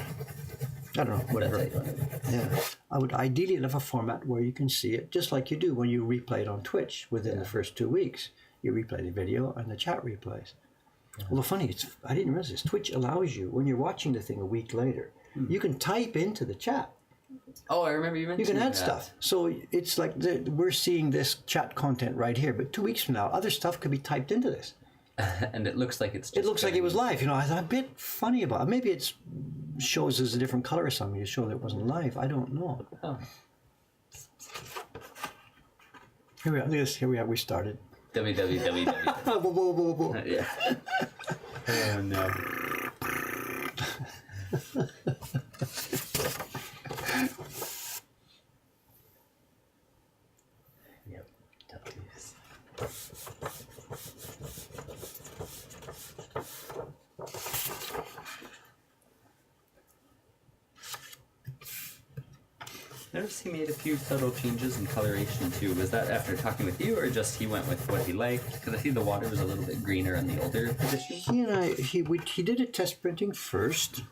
[SPEAKER 1] I don't know, whatever.
[SPEAKER 2] That's how you want it.
[SPEAKER 1] Yeah. I would ideally have a format where you can see it, just like you do when you replay it on Twitch within the first 2 weeks. You replay the video and the chat replays. Although funny, I didn't realize this. Twitch allows you, when you're watching the thing a week later, you can type into the chat.
[SPEAKER 2] Oh, I remember you mentioned
[SPEAKER 1] You can add
[SPEAKER 2] that.
[SPEAKER 1] stuff. So it's like we're seeing this chat content right here, but 2 weeks from now, other stuff could be typed into this.
[SPEAKER 2] And it looks like it's just
[SPEAKER 1] It looks like it was live. I thought a bit funny about it. Maybe it shows as a different color or something to show that it wasn't live. I don't know.
[SPEAKER 2] Oh.
[SPEAKER 1] Here we are. Look at this. Here we are. We started.
[SPEAKER 2] www.
[SPEAKER 1] Whoa, whoa, whoa, whoa.
[SPEAKER 2] Yeah. Oh no. Yep. W's. Notice he made a few subtle changes in coloration too. Was that after talking with you, or just he went with what he liked? Because I see the water was a little bit greener in the older edition.
[SPEAKER 1] He did a test printing first,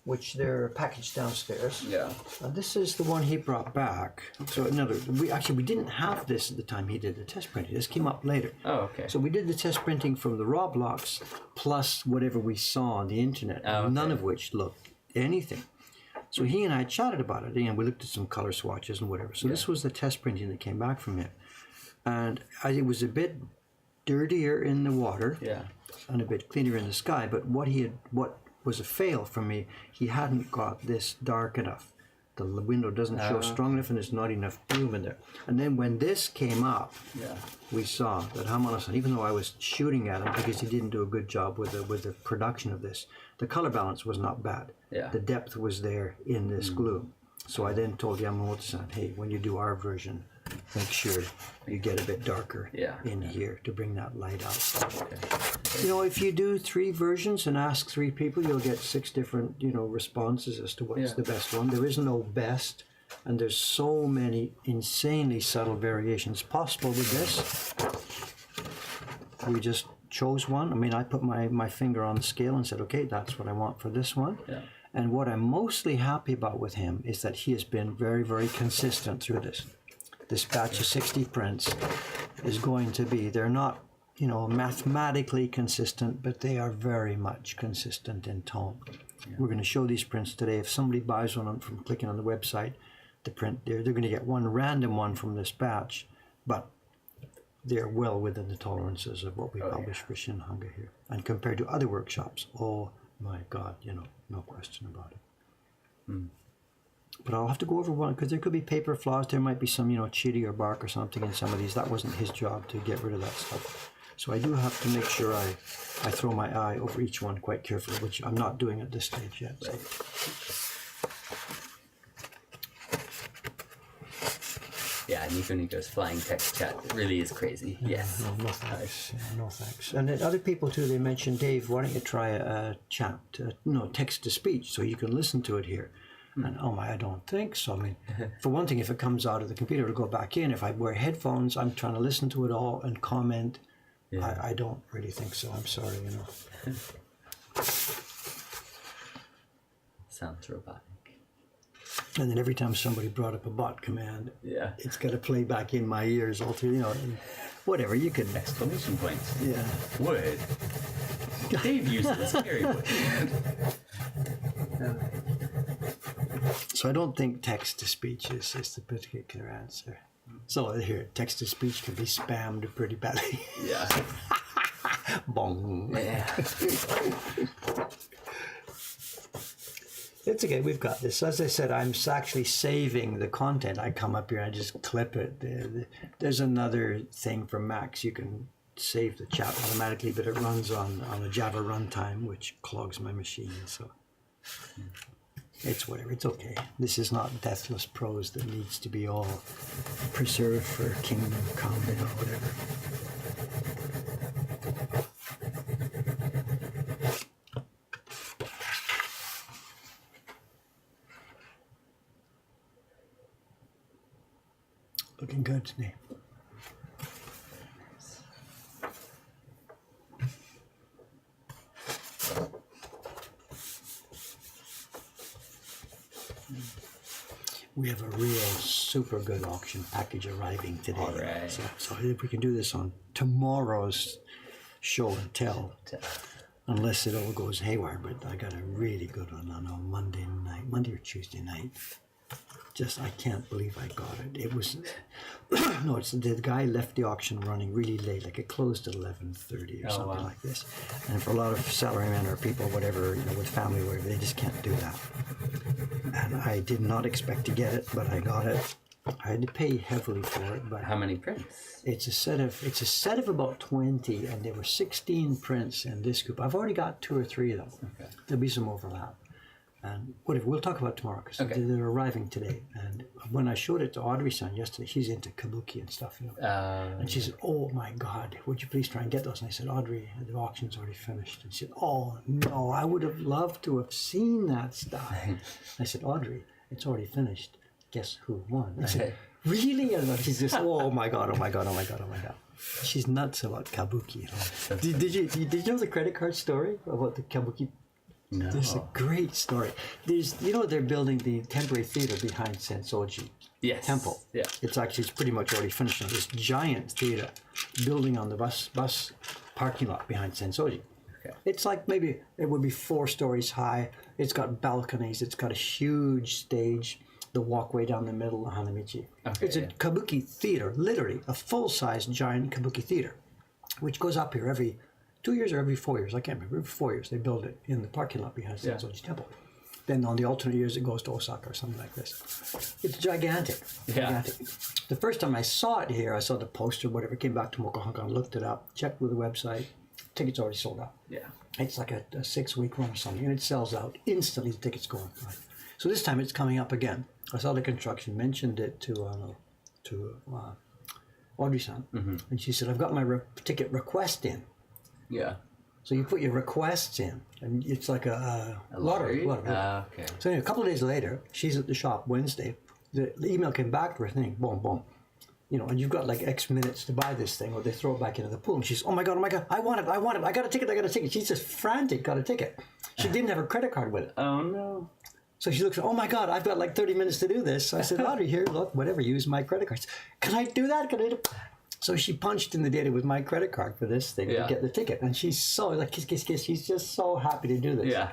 [SPEAKER 1] which they're packaged downstairs.
[SPEAKER 2] Yeah.
[SPEAKER 1] This is the one he brought back. So we didn't have this at the time he did the test printing. This came up later.
[SPEAKER 2] Oh, okay.
[SPEAKER 1] So we did the test printing from the raw blocks plus whatever we saw on the internet,
[SPEAKER 2] Oh, okay.
[SPEAKER 1] none of which looked anything. So he and I chatted about it, and we looked at some color swatches and whatever. So this was the test printing that came back from him. And it was a bit dirtier in the water
[SPEAKER 2] Yeah.
[SPEAKER 1] and a bit cleaner in the sky, but what was a fail for me, he hadn't got this dark enough. The window doesn't show strong enough and there's not enough bloom in there. And then when this came up,
[SPEAKER 2] Yeah.
[SPEAKER 1] we saw that Hamana-san, even though I was shooting at him because he didn't do a good job with the production of this, the color balance was not bad.
[SPEAKER 2] Yeah.
[SPEAKER 1] The depth was there in this glue. So I then told Yamamoto-san, hey, when you do our version, make sure you get a bit darker in here to bring that light out.
[SPEAKER 2] Okay.
[SPEAKER 1] If you do 3 versions and ask 3 people, you'll get 6 different, responses as to what's the best one. There is no best, and there's so many insanely subtle variations possible with this. We just chose one. I mean, I put my finger on the scale and said, okay, that's what I want for this one.
[SPEAKER 2] Yeah.
[SPEAKER 1] And what I'm mostly happy about with him is that he has been very, very consistent through this. This batch of 60 prints is going to be, they're not, mathematically consistent, but they are very much consistent in tone. Yeah. We're going to show these prints today. If somebody buys one from clicking on the website, the print, they're going to get one random one from this batch, but they're well within the tolerances of what we publish for Shinhanga here. And compared to other workshops, oh my God, no question about it. But I'll have to go over one because there could be paper flaws. There might be some, chitty or bark or something in some of these. That wasn't his job to get rid of that stuff. So I do have to make sure I throw my eye over each one quite carefully, which I'm not doing at this stage yet. So.
[SPEAKER 2] Yeah, Nico's flying text chat really is crazy. Yes.
[SPEAKER 1] No thanks. No thanks. And then other people too, they mentioned, Dave, why don't you try a chat, text to speech so you can listen to it here. And I don't think so. I mean, for one thing, if it comes out of the computer to go back in, if I wear headphones, I'm trying to listen to it all and comment. Yeah. I don't really think so. I'm sorry,
[SPEAKER 2] Sounds robotic.
[SPEAKER 1] And then every time somebody brought up a bot command, it's got to play back in my ears all through, and whatever, you can...
[SPEAKER 2] Exclamation points.
[SPEAKER 1] Yeah.
[SPEAKER 2] Would. Dave uses scary wood.
[SPEAKER 1] So I don't think text-to-speech is the particular answer. So here, text-to-speach can be spammed pretty badly.
[SPEAKER 2] Yeah.
[SPEAKER 1] Bong.
[SPEAKER 2] Yeah.
[SPEAKER 1] It's okay, we've got this. As I said, I'm actually saving the content. I come up here and I just clip it. There's another thing for Macs. You can save the chat automatically, but it runs on a Java runtime, which clogs my machine. So it's whatever. It's okay. This is not deathless prose that needs to be all preserved for kingdom come or whatever. Looking good today. We have a real super good auction package arriving today.
[SPEAKER 2] All right.
[SPEAKER 1] So if we can do this on tomorrow's show and tell, unless it all goes haywire, but I got a really good one on a Monday or Tuesday night. I can't believe I got it. It was, the guy left the auction running really late, like it closed at 11:30 or something like this. And for a lot of salarymen or people, whatever, with family or whatever, they just can't do that. And I did not expect to get it, but I got it. I had to pay heavily for it. But
[SPEAKER 2] how many prints?
[SPEAKER 1] It's a set of about 20, and there were 16 prints in this group. I've already got 2 or 3 of them. Okay. There'll be some overlap. And whatever, we'll talk about it tomorrow because they're arriving today. And when I showed it to Audrey's son yesterday, she's into kabuki and stuff, and she said, "Oh my God, would you please try and get those?" And I said, "Audrey, the auction's already finished." And she said, "Oh no, I would have loved to have seen that stuff." I said, "Audrey, it's already finished. Guess who won?" I said, "Really?" And she's just, "Oh my God, oh my God, oh my God, oh my God." She's nuts about kabuki. Did you know the credit card story about the kabuki?
[SPEAKER 2] No.
[SPEAKER 1] There's a great story. They're building the temporary theater behind Sensoji Temple.
[SPEAKER 2] Yeah.
[SPEAKER 1] It's pretty much already finished now. This giant theater building on the bus parking lot behind Sensoji. Okay. It's like maybe it would be 4 stories high. It's got balconies. It's got a huge stage. The walkway down the middle of Hanamichi. Okay, it's a kabuki theater, literally a full-size giant kabuki theater, which goes up here every 2 years or every 4 years, I can't remember. Every 4 years, they build it in the parking lot behind Sensoji Temple. Then on the alternate years, it goes to Osaka or something like this. It's gigantic. Gigantic. The first time I saw it here, I saw the poster, whatever, came back to Mokuhankan, looked it up, checked with the website. Tickets already sold out. Yeah. It's like a 6-week run or something, and it sells out instantly. The tickets go on. Right? So this time it's coming up again. I saw the construction, mentioned it to Audrey-san, and she said, "I've got my ticket request in." Yeah. So you put your requests in, and it's like a lottery. Okay. So anyway, a couple of days later, she's at the shop Wednesday. The email came back to her thing, boom, boom. And you've got like X minutes to buy this thing, or they throw it back into the pool. And she's, oh my God, I want it, I got a ticket. She's just frantic, got a ticket. She didn't have her credit card with it. Oh no. So she looks, oh my God, I've got like 30 minutes to do this. So I said, Audrey, here, look, whatever, use my credit cards. Can I do that? So she punched in the data with my credit card for this thing to get the ticket. And she's so, like, kiss, she's just so happy to do this. Yeah.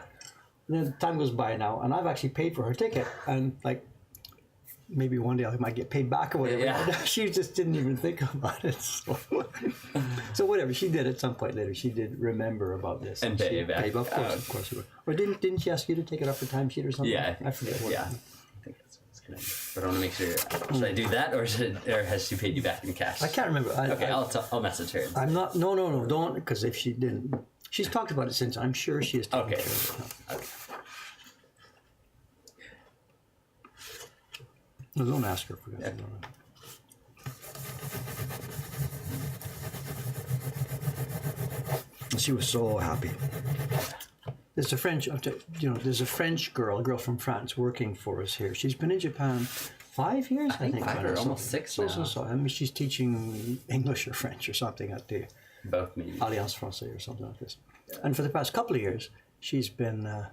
[SPEAKER 1] And then time goes by now, and I've actually paid for her ticket. And, like, maybe one day I might get paid back or whatever. Yeah. She just didn't even think about it. So whatever, she did at some point later. She did remember about this. And pay it back. Of course. Or didn't she ask you to take it off the timesheet or something? Yeah. I forget what. Yeah. I think that's
[SPEAKER 2] But I want to make sure. Should I do that, or has she paid you back in cash?
[SPEAKER 1] I can't remember.
[SPEAKER 2] I'll message her.
[SPEAKER 1] I'm not. No, don't. Because if she didn't, she's talked about it since. I'm sure she has taken
[SPEAKER 2] Okay.
[SPEAKER 1] care of it.
[SPEAKER 2] Okay.
[SPEAKER 1] No, don't ask her for that. She was so happy. There's a French, there's a French girl, a girl from France, working for us here. She's been in Japan 5 years, I think.
[SPEAKER 2] 5 or almost 6 now.
[SPEAKER 1] So. I mean, she's teaching English or French or something at the
[SPEAKER 2] Both maybe.
[SPEAKER 1] Alliance Française or something like this. Yeah. And for the past couple of years, she's been.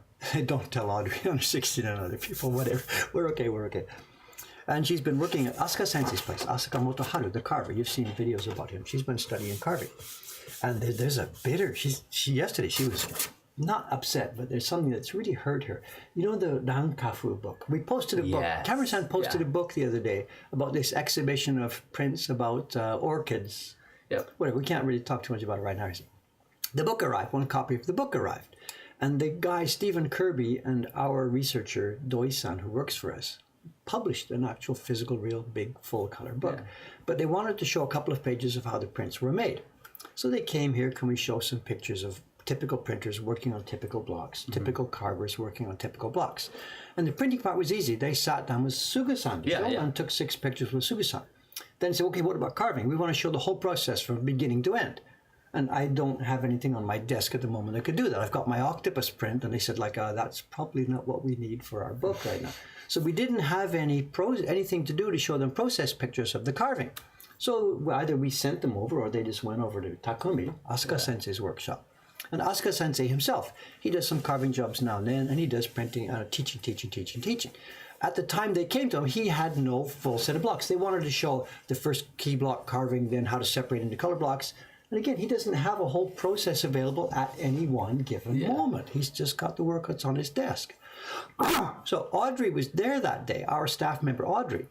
[SPEAKER 1] Don't tell Audrey, I'm 16 and other people, whatever. We're okay. And she's been working at Asuka Sensei's place, Asuka Motoharu, the carver. You've seen videos about him. She's been studying carving. And there's a bitter. Yesterday she was not upset, but there's something that's really hurt her. You know the Rankafu book? We posted a book. Cameron-san posted a book the other day about this exhibition of prints about orchids.
[SPEAKER 2] Yep.
[SPEAKER 1] Whatever. We can't really talk too much about it right now. The book arrived. One copy of the book arrived. And the guy, Stephen Kirby, and our researcher, Doi-san, who works for us, published an actual physical, real, big, full-color book. Yeah. But they wanted to show a couple of pages of how the prints were made. So they came here, can we show some pictures of typical printers working on typical blocks, typical carvers working on typical blocks. And the printing part was easy. They sat down with Suga-san and took 6 pictures with Suga-san. Then said, okay, what about carving? We want to show the whole process from beginning to end. And I don't have anything on my desk at the moment that could do that. I've got my octopus print, and they said, that's probably not what we need for our book right now. So we didn't have anything to do to show them process pictures of the carving. So either we sent them over, or they just went over to Takumi, Asuka Sensei's workshop. And Asuka Sensei himself, he does some carving jobs now and then, and he does printing, teaching. At the time they came to him, he had no full set of blocks. They wanted to show the first key block carving, then how to separate into color blocks. And again, he doesn't have a whole process available at any one given moment. He's just got the work that's on his desk. So Audrey was there that day, our staff member Audrey.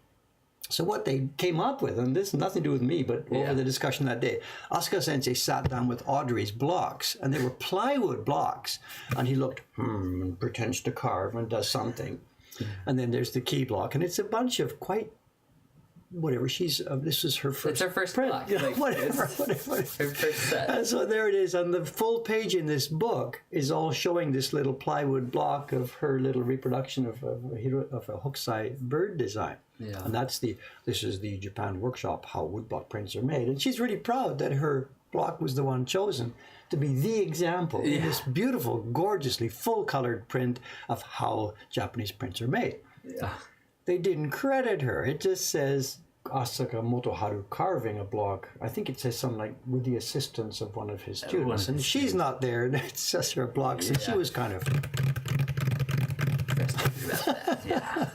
[SPEAKER 1] So what they came up with, and this has nothing to do with me, but over the discussion that day, Asuka Sensei sat down with Audrey's blocks, and they were plywood blocks. And he looked, and pretends to carve and does something. And then there's the key block, and it's a bunch of quite... Whatever, this is her first.
[SPEAKER 2] It's her first
[SPEAKER 1] print.
[SPEAKER 2] block.
[SPEAKER 1] Whatever.
[SPEAKER 2] Her first set.
[SPEAKER 1] And so there it is. And the full page in this book is all showing this little plywood block of her little reproduction of a Hokusai bird design. Yeah. And this is the Japan workshop, how woodblock prints are made. And she's really proud that her block was the one chosen to be the example in this beautiful, gorgeously full-colored print of how Japanese prints are made. Yeah. They didn't credit her. It just says Asuka Motoharu carving a block. I think it says something like with the assistance of one of his students. And she's not there. It's just her blocks. And she was kind of...
[SPEAKER 2] Yeah.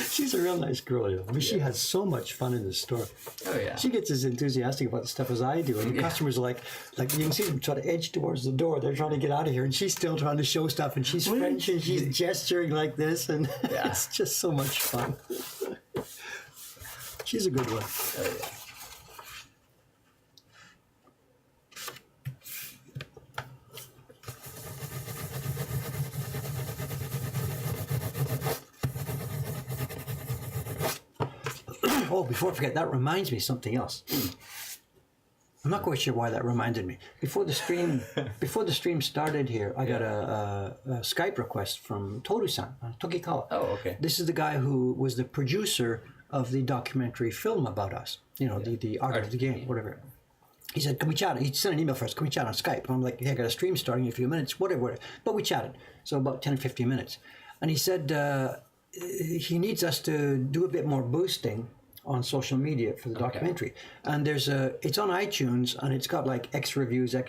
[SPEAKER 1] She's a real nice girl. I mean, she has so much fun in the store.
[SPEAKER 2] Oh, yeah.
[SPEAKER 1] She gets as enthusiastic about the stuff as I do. And the customers are like you can see them try to edge towards the door. They're trying to get out of here. And she's still trying to show stuff. And she's French and she's gesturing like this. And it's just so much fun. She's a good one.
[SPEAKER 2] Oh, yeah.
[SPEAKER 1] Oh, before I forget, that reminds me of something else. I'm not quite sure why that reminded me. Before the stream started here, I got a Skype request from Toru-san, Tokikawa.
[SPEAKER 2] Oh, okay.
[SPEAKER 1] This is the guy who was the producer of the documentary film about us. The art of the game, whatever. He said, can we chat? He sent an email first, can we chat on Skype? And I'm like, hey, I got a stream starting in a few minutes, whatever. But we chatted, so about 10 or 15 minutes. And he said he needs us to do a bit more boosting on social media for the documentary. And it's on iTunes, and it's got like X reviews, and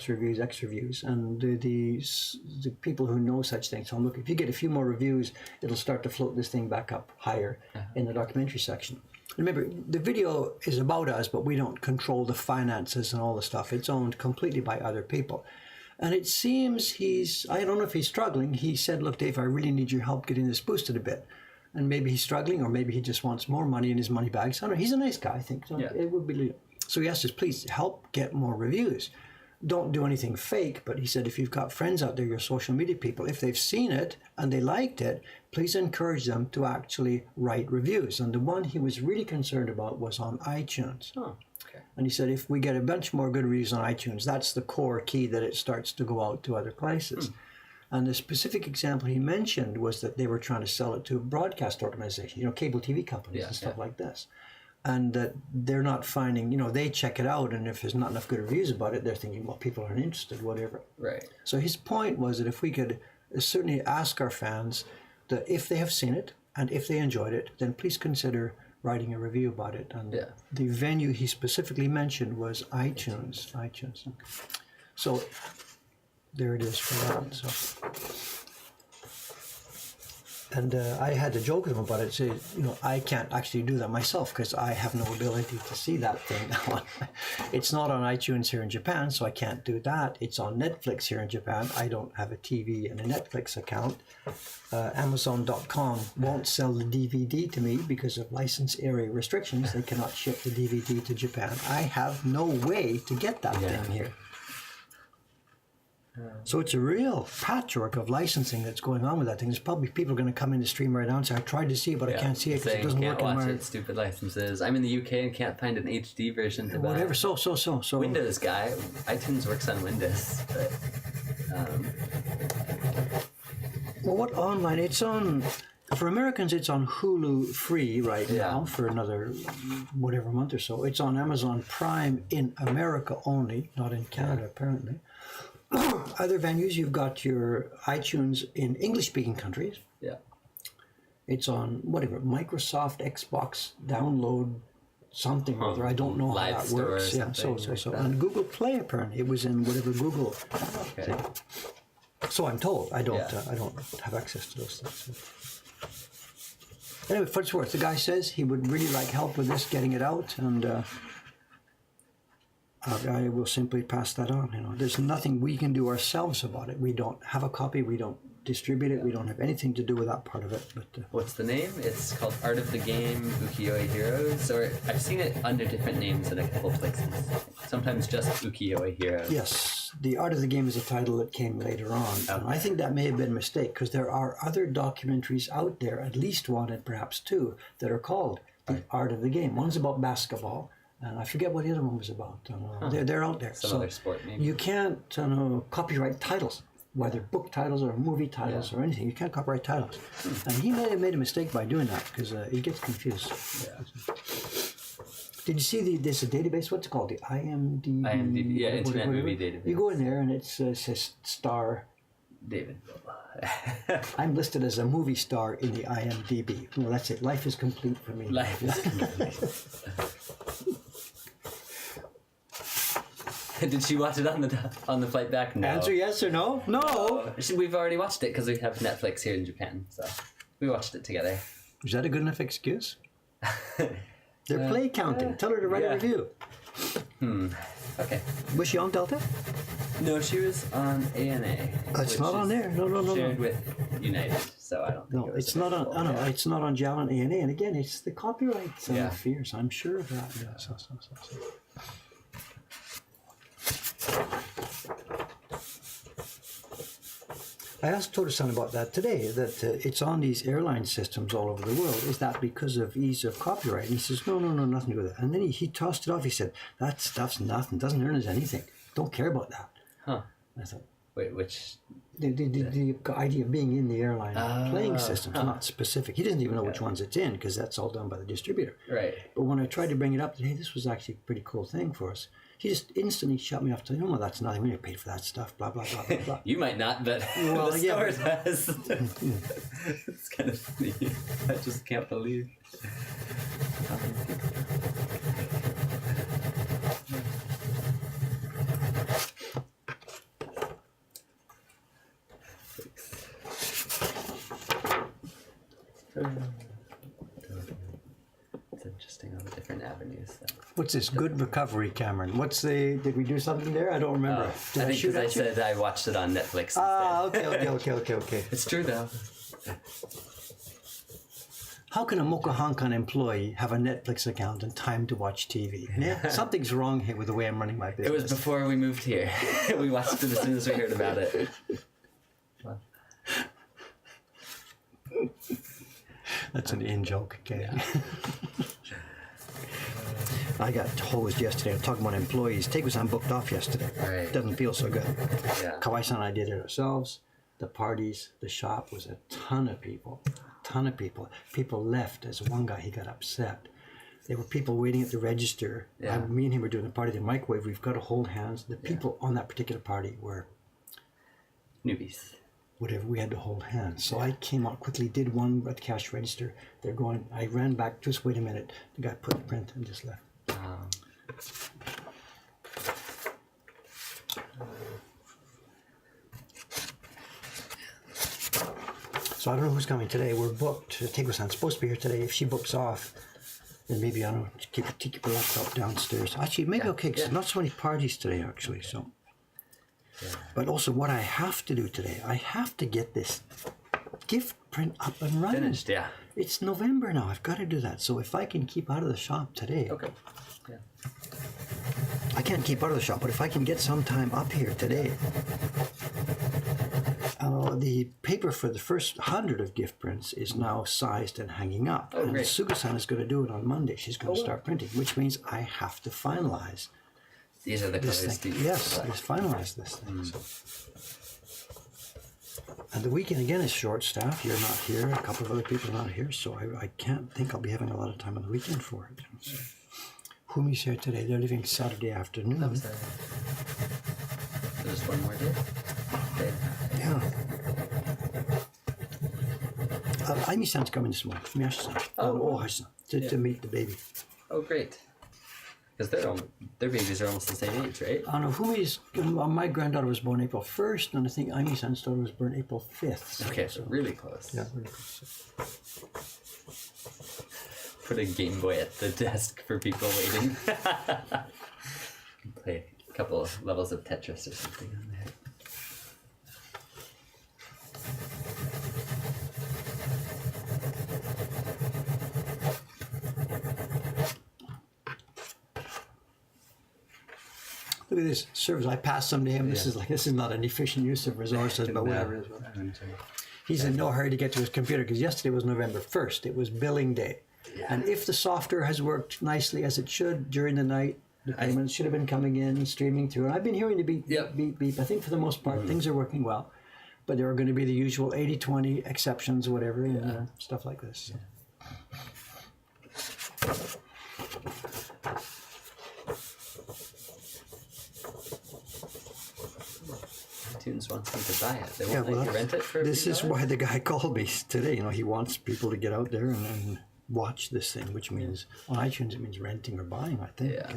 [SPEAKER 1] the people who know such things. So I'm looking, if you get a few more reviews, it'll start to float this thing back up higher in the documentary section. Remember, the video is about us, but we don't control the finances and all the stuff. It's owned completely by other people. And it seems I don't know if he's struggling. He said, look, Dave, I really need your help getting this boosted a bit. And maybe he's struggling, or maybe he just wants more money in his money bags. I don't know. He's a nice guy, I think. So it would be. So he asked us, please help get more reviews. don't do anything fake, but he said if you've got friends out there, your social media people, if they've seen it and they liked it, please encourage them to actually write reviews. And the one he was really concerned about was on iTunes.
[SPEAKER 2] Oh, okay.
[SPEAKER 1] And he said if we get a bunch more good reviews on iTunes, that's the core key that it starts to go out to other places. And the specific example he mentioned was that they were trying to sell it to a broadcast organization, cable TV companies and stuff like this. And that they're not finding, they check it out, and if there's not enough good reviews about it, they're thinking, well, people aren't interested, whatever.
[SPEAKER 2] Right.
[SPEAKER 1] So his point was that if we could certainly ask our fans that if they have seen it and if they enjoyed it, then please consider writing a review about it. And the venue he specifically mentioned was iTunes. So there it is for that. So. And I had to joke with him about it. Say, I can't actually do that myself because I have no ability to see that thing. It's not on iTunes here in Japan, so I can't do that. It's on Netflix here in Japan. I don't have a TV and a Netflix account. Amazon.com won't sell the DVD to me because of license area restrictions. They cannot ship the DVD to Japan. I have no way to get that thing here. So it's a real patchwork of licensing that's going on with that thing. There's probably people going to come in the stream right now and say, I tried to see it, but I can't see it because it doesn't work in my...
[SPEAKER 2] Stupid licenses. I'm in the UK and can't find an HD version to buy.
[SPEAKER 1] Whatever, so.
[SPEAKER 2] Windows guy. iTunes works on Windows, but...
[SPEAKER 1] Well, what online? It's on... For Americans, it's on Hulu free right now for another whatever month or so. It's on Amazon Prime in America only, not in Canada apparently. Other venues, you've got your iTunes in English-speaking countries.
[SPEAKER 2] Yeah.
[SPEAKER 1] It's on, whatever, Microsoft, Xbox, download something or other. I don't know how that works. Yeah, so. And Google Play, apparently. It was in whatever Google.
[SPEAKER 2] Okay.
[SPEAKER 1] So I'm told. I don't have access to those things. Anyway, for what it's worth, the guy says he would really like help with this, getting it out, and... I will simply pass that on. There's nothing we can do ourselves about it. We don't have a copy. We don't distribute it. We don't have anything to do with that part of it. But
[SPEAKER 2] what's the name? It's called Art of the Game Ukiyo-e Heroes, or I've seen it under different names in a couple places. Sometimes just Ukiyo-e Heroes.
[SPEAKER 1] Yes, the Art of the Game is a title that came later on.
[SPEAKER 2] Okay.
[SPEAKER 1] I think that may have been a mistake because there are other documentaries out there, at least one and perhaps two, that are called The Art of the Game. One's about basketball. And I forget what the other one was about. They're out there.
[SPEAKER 2] Some other sport, maybe.
[SPEAKER 1] You can't copyright titles, whether book titles or movie titles or anything. You can't copyright titles. And he may have made a mistake by doing that because he gets confused.
[SPEAKER 2] Yeah.
[SPEAKER 1] Did you see there's a database? What's it called? The IMDb?
[SPEAKER 2] IMDb, yeah, Internet Movie Database.
[SPEAKER 1] You go in there and it says star.
[SPEAKER 2] David.
[SPEAKER 1] I'm listed as a movie star in the IMDb. Well, that's it. Life is complete for me.
[SPEAKER 2] Life is complete. Did she watch it on the flight back? No.
[SPEAKER 1] Answer yes or no? No.
[SPEAKER 2] We've already watched it because we have Netflix here in Japan, so we watched it together.
[SPEAKER 1] Is that a good enough excuse? They're play counting. Tell her to write a review.
[SPEAKER 2] Okay.
[SPEAKER 1] Was she on Delta?
[SPEAKER 2] No, she was on ANA.
[SPEAKER 1] It's not on there. No.
[SPEAKER 2] Shared with United, so I don't think it was
[SPEAKER 1] it's not on. It's not on JAL and ANA. And again, it's the copyright fears. I'm sure of that. Yeah. So. I asked Toto-san about that today, that it's on these airline systems all over the world. Is that because of ease of copyright? And he says, no, nothing to do with that. And then he tossed it off. He said, that stuff's nothing, doesn't earn us anything. Don't care about that.
[SPEAKER 2] Huh.
[SPEAKER 1] I thought,
[SPEAKER 2] wait, which?
[SPEAKER 1] The idea of being in the airline playing systems, not specific. He doesn't even know which ones it's in because that's all done by the distributor.
[SPEAKER 2] Right.
[SPEAKER 1] But when I tried to bring it up, hey, this was actually a pretty cool thing for us. He just instantly shut me off. Telling me, that's nothing. We didn't pay for that stuff. Blah blah blah blah blah.
[SPEAKER 2] You might not, but the store does. It's kind of funny. I just can't believe. It's interesting on the different avenues. So.
[SPEAKER 1] What's this? Good recovery, Cameron. Did we do something there? I don't remember.
[SPEAKER 2] I think because I said I watched it on Netflix.
[SPEAKER 1] Okay.
[SPEAKER 2] It's true though.
[SPEAKER 1] How can a Mokahankan employee have a Netflix account and time to watch TV? Yeah. Something's wrong here with the way I'm running my business.
[SPEAKER 2] It was before we moved here. We watched it as soon as we heard about it. Well.
[SPEAKER 1] That's an in-joke, okay?
[SPEAKER 2] Yeah.
[SPEAKER 1] I got hosed yesterday. I'm talking about employees. Tegusan booked off yesterday.
[SPEAKER 2] Right.
[SPEAKER 1] Doesn't feel so good.
[SPEAKER 2] Yeah.
[SPEAKER 1] Kawai-san and I did it ourselves. The parties, the shop was a ton of people. People left. As one guy, he got upset. There were people waiting at the register.
[SPEAKER 2] Yeah.
[SPEAKER 1] Me and him were doing the party, the microwave. We've got to hold hands. The people on that particular party were
[SPEAKER 2] Newbies.
[SPEAKER 1] whatever. We had to hold hands. So I came out quickly, did one at the cash register. They're going. I ran back. Just wait a minute. The guy put the print and just left. So I don't know who's coming today. We're booked. Tegusan's supposed to be here today. If she books off, then maybe I don't know, keep her laptop downstairs. Actually, maybe okay, 'cause not so many parties today, actually. So, but also what I have to do today, I have to get this gift print up and running.
[SPEAKER 2] Finished, yeah.
[SPEAKER 1] It's November now. I've got to do that. So if I can keep out of the shop today,
[SPEAKER 2] Okay. Yeah.
[SPEAKER 1] I can't keep out of the shop, but if I can get some time up here today. The paper for the first 100 of gift prints is now sized and hanging up.
[SPEAKER 2] Oh,
[SPEAKER 1] and
[SPEAKER 2] great.
[SPEAKER 1] Suga-san is going to do it on Monday. She's going to start printing, which means I have to finalize
[SPEAKER 2] These are the
[SPEAKER 1] this
[SPEAKER 2] colors.
[SPEAKER 1] thing. Yes, let's finalize this thing. So. And the weekend again is short staff. You're not here. A couple of other people are not here, so I can't think I'll be having a lot of time on the weekend for it. So. Humi's here today. They're leaving Saturday afternoon.
[SPEAKER 2] I'm sorry. There's one more day.
[SPEAKER 1] Yeah. Aimi-san's coming this morning. Miyashi-san. Ohashi-san. To meet the baby.
[SPEAKER 2] Oh, great. Because their babies are almost the same age, right?
[SPEAKER 1] I don't know. Humi's, my granddaughter was born April 1st, and I think Aimi-san's daughter was born April 5th.
[SPEAKER 2] Okay, so really close.
[SPEAKER 1] Yeah, really close.
[SPEAKER 2] Put a Game Boy at the desk for people waiting. Play a couple of levels of Tetris or something on there.
[SPEAKER 1] Look at this service. I passed some to him. This is not an efficient use of resources, but whatever it is. He's in no hurry to get to his computer because yesterday was November 1st. It was billing day. Yeah. And if the software has worked nicely as it should during the night, the payments should have been coming in, streaming through. And I've been hearing the beep, beep, beep. I think for the most part, things are working well. But there are going to be the usual 80-20 exceptions, whatever, and stuff like this. So.
[SPEAKER 2] iTunes wants them to buy it. They won't let you rent it for
[SPEAKER 1] This is why the guy called me today. You know, he wants people to get out there and watch this thing, which means on iTunes it means renting or buying, I think.
[SPEAKER 2] Yeah.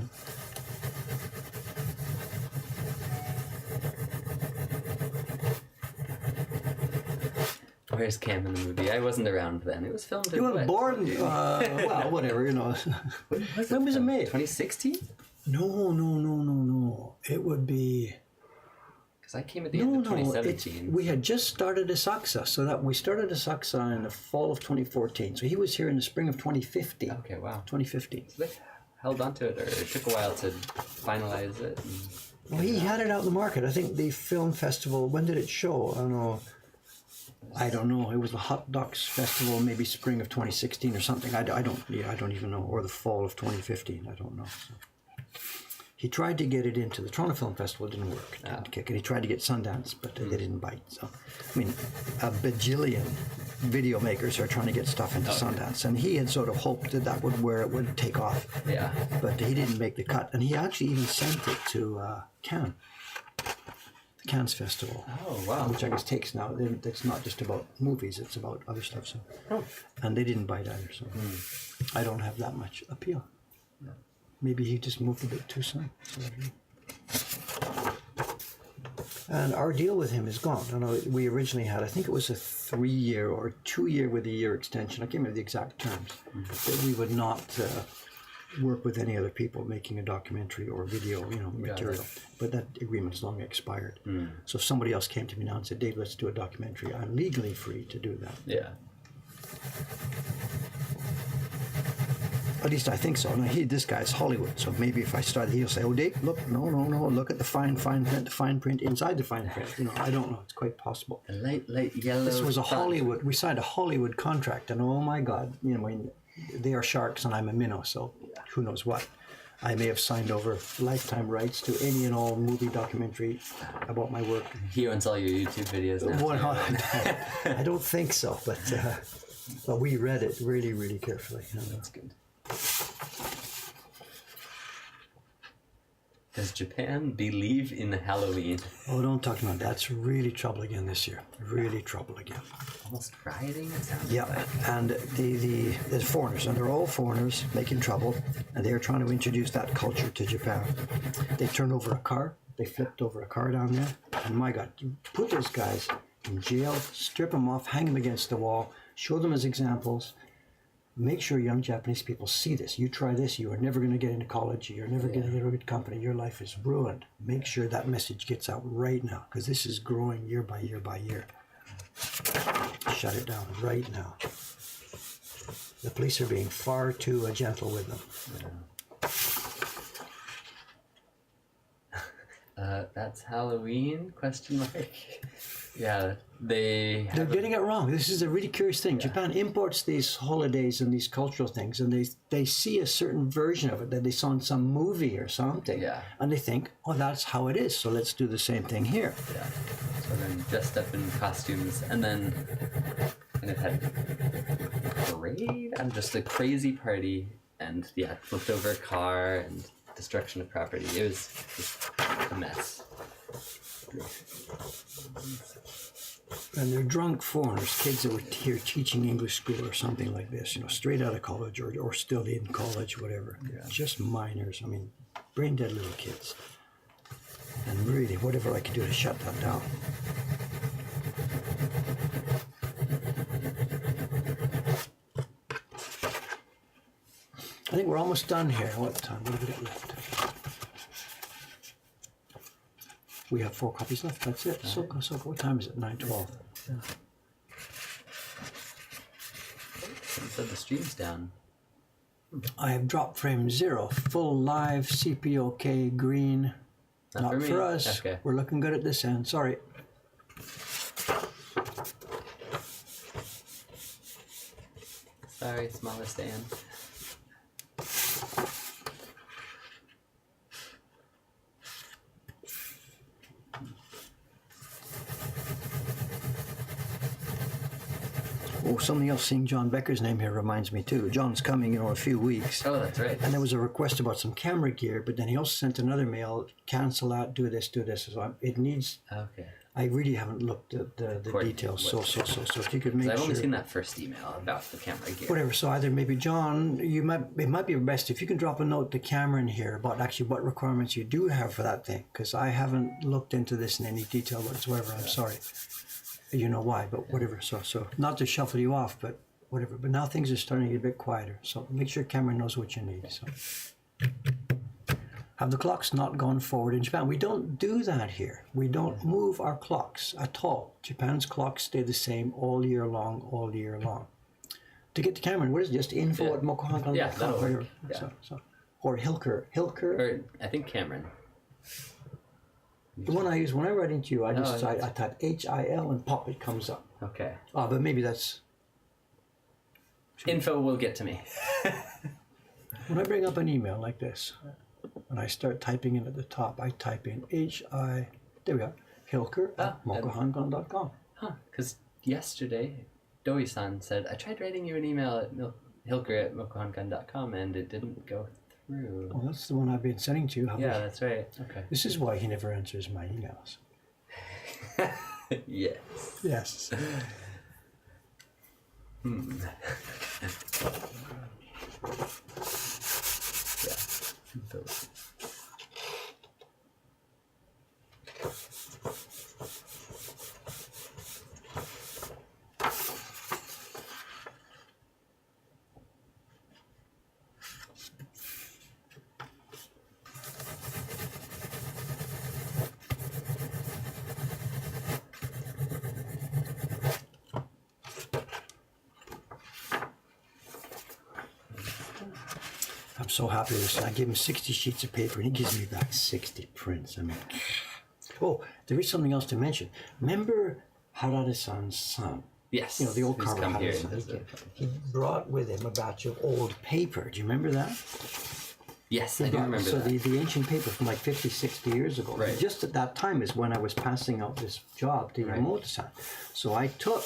[SPEAKER 2] Where's Cam in the movie? I wasn't around then. It was filmed in
[SPEAKER 1] You were born, well, whatever, you know. When was it made?
[SPEAKER 2] 2016?
[SPEAKER 1] No. It would be...
[SPEAKER 2] Because I came at the end of 2017.
[SPEAKER 1] We had just started Asakusa, so that we started Asakusa in the fall of 2014. So he was here in the spring of 2015.
[SPEAKER 2] Okay, wow.
[SPEAKER 1] 2015.
[SPEAKER 2] So they held on to it, or it took a while to finalize it?
[SPEAKER 1] Well, he had it out in the market. I think the film festival, when did it show? I don't know. It was the Hot Docs Festival, maybe spring of 2016 or something. I don't even know. Or the fall of 2015. I don't know. So. He tried to get it into the Toronto Film Festival. It didn't work. It didn't kick. And he tried to get Sundance, but they didn't bite. So, I mean, a bajillion video makers are trying to get stuff into Sundance. And he had sort of hoped that would where it would take off.
[SPEAKER 2] Yeah.
[SPEAKER 1] But he didn't make the cut. And he actually even sent it to Cannes. The Cannes Festival.
[SPEAKER 2] Oh, wow.
[SPEAKER 1] Which I guess takes now. It's not just about movies. It's about other stuff. So, and they didn't bite either. So I don't have that much appeal. No. Maybe he just moved a bit too soon. And our deal with him is gone. I know we originally had, I think it was a 3-year or 2-year with a year extension. I can't remember the exact terms. That we would not work with any other people making a documentary or video, material. But that agreement is long expired. So if somebody else came to me now and said, Dave, let's do a documentary, I'm legally free to do that.
[SPEAKER 2] Yeah.
[SPEAKER 1] least I think so. Now, this guy's Hollywood, so maybe if I started, he'll say, "Oh, Dave, look, no, look at the fine print, the fine print inside the fine print." You know, I don't know. It's quite possible.
[SPEAKER 2] The light yellow.
[SPEAKER 1] This was a
[SPEAKER 2] font.
[SPEAKER 1] Hollywood. We signed a Hollywood contract, and oh my God, you know, they are sharks and I'm a minnow, so who knows what. I may have signed over lifetime rights to any and all movie documentary about my work.
[SPEAKER 2] He owns all your YouTube videos now.
[SPEAKER 1] Well, I don't think so, but we read it really, really carefully. You know.
[SPEAKER 2] That's good. Does Japan believe in Halloween?
[SPEAKER 1] Oh, don't talk about that. That's really trouble again this year. Really trouble again.
[SPEAKER 2] Almost rioting, it sounds
[SPEAKER 1] Yeah,
[SPEAKER 2] like.
[SPEAKER 1] and the foreigners, and they're all foreigners making trouble, and they're trying to introduce that culture to Japan. They turned over a car. They flipped over a car down there, and my God, put those guys in jail, strip them off, hang them against the wall, show them as examples. Make sure young Japanese people see this. You try this, you are never going to get into college. You're never going to get a good company. Your life is ruined. Make sure that message gets out right now, because this is growing year by year by year. Shut it down right now. The police are being far too gentle with them.
[SPEAKER 2] That's Halloween? Question mark. Yeah, they're
[SPEAKER 1] getting it wrong. This is a really curious thing. Japan imports these holidays and these cultural things, and they see a certain version of it that they saw in some movie or something, and they think, oh, that's how it is, so let's do the same thing here.
[SPEAKER 2] Yeah, so then dressed up in costumes, and then kind of had a parade and just a crazy party, and flipped over a car and destruction of property. It was just a mess.
[SPEAKER 1] And they're drunk foreigners, kids that were here teaching English school or something like this, you know, straight out of college or still in college, whatever. Yeah. Just minors. I mean, brain dead little kids. And really, whatever I could do to shut that down. I think we're almost done here. What time? What have we got left? We have 4 copies left. That's it. So what time is it? 9:12.
[SPEAKER 2] So the stream's down.
[SPEAKER 1] I have dropped frame 0. Full live, CPOK, green. Not for us.
[SPEAKER 2] Okay.
[SPEAKER 1] We're looking good at this end. Sorry.
[SPEAKER 2] Sorry, smaller stand.
[SPEAKER 1] Oh, something else, seeing John Becker's name here reminds me too. John's coming in a few weeks.
[SPEAKER 2] Oh, that's right.
[SPEAKER 1] And there was a request about some camera gear, but then he also sent another mail, cancel that, do this. So it needs...
[SPEAKER 2] Okay.
[SPEAKER 1] I really haven't looked at the details. So if you could make sure...
[SPEAKER 2] I've only seen that first email about the camera gear.
[SPEAKER 1] Whatever, so either maybe John, it might be best if you can drop a note to Cameron here about actually what requirements you do have for that thing, because I haven't looked into this in any detail whatsoever. I'm sorry. You know why, but whatever. So not to shuffle you off, but whatever. But now things are starting to get a bit quieter. So make sure Cameron knows what you need. So have the clocks not gone forward in Japan? We don't do that here. We don't move our clocks at all. Japan's clocks stay the same all year long. To get to Cameron, what is it? Just info at mokohankan.com?
[SPEAKER 2] Yeah, that'll work. Yeah.
[SPEAKER 1] Or Hilker.
[SPEAKER 2] Or I think Cameron.
[SPEAKER 1] The one I use when I write into you, I type HIL and pop, it comes up.
[SPEAKER 2] Okay.
[SPEAKER 1] Oh, but maybe that's...
[SPEAKER 2] Info will get to me.
[SPEAKER 1] When I bring up an email like this, and I start typing in at the top, I type in there we are, Hilker at mokohankan.com.
[SPEAKER 2] Huh, because yesterday, Doi-san said, I tried writing you an email at Hilker at mokohankan.com and it didn't go through.
[SPEAKER 1] Well, that's the one I've been sending to you.
[SPEAKER 2] Yeah, that's right. Okay.
[SPEAKER 1] This is why he never answers my emails.
[SPEAKER 2] Yes.
[SPEAKER 1] Yes.
[SPEAKER 2] Yeah.
[SPEAKER 1] so happy with this. I gave him 60 sheets of paper and he gives me back 60 prints. I mean, oh, there is something else to mention. Remember Harada-san's son?
[SPEAKER 2] Yes.
[SPEAKER 1] You know, the old
[SPEAKER 2] he's
[SPEAKER 1] carver
[SPEAKER 2] come here
[SPEAKER 1] Harada-san.
[SPEAKER 2] and visited.
[SPEAKER 1] He brought with him a batch of old paper. Do you remember that?
[SPEAKER 2] Yes, I do remember
[SPEAKER 1] so
[SPEAKER 2] that.
[SPEAKER 1] the ancient paper from like 50, 60 years ago.
[SPEAKER 2] Right.
[SPEAKER 1] Just at that time is when I was passing out this job to Yamamoto-san. So I took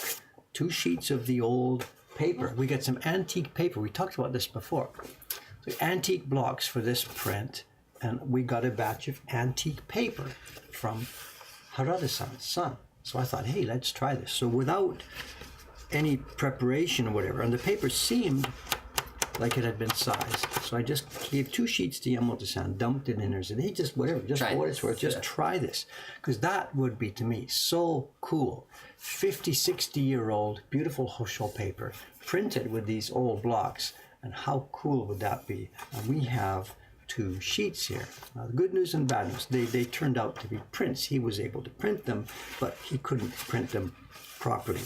[SPEAKER 1] 2 sheets of the old paper. We got some antique paper. We talked about this before. So antique blocks for this print, and we got a batch of antique paper from Harada-san's son. So I thought, hey, let's try this. So without any preparation or whatever, and the paper seemed like it had been sized. So I just gave 2 sheets to Yamamoto-san, dumped it in there, and said, hey, just whatever, just
[SPEAKER 2] Try
[SPEAKER 1] for what
[SPEAKER 2] this,
[SPEAKER 1] it's worth, just try this. Because that would be, to me, so cool. 50, 60-year-old, beautiful Hosho paper, printed with these old blocks. And how cool would that be? And we have 2 sheets here. Now, the good news and bad news, they turned out to be prints. He was able to print them, but he couldn't print them properly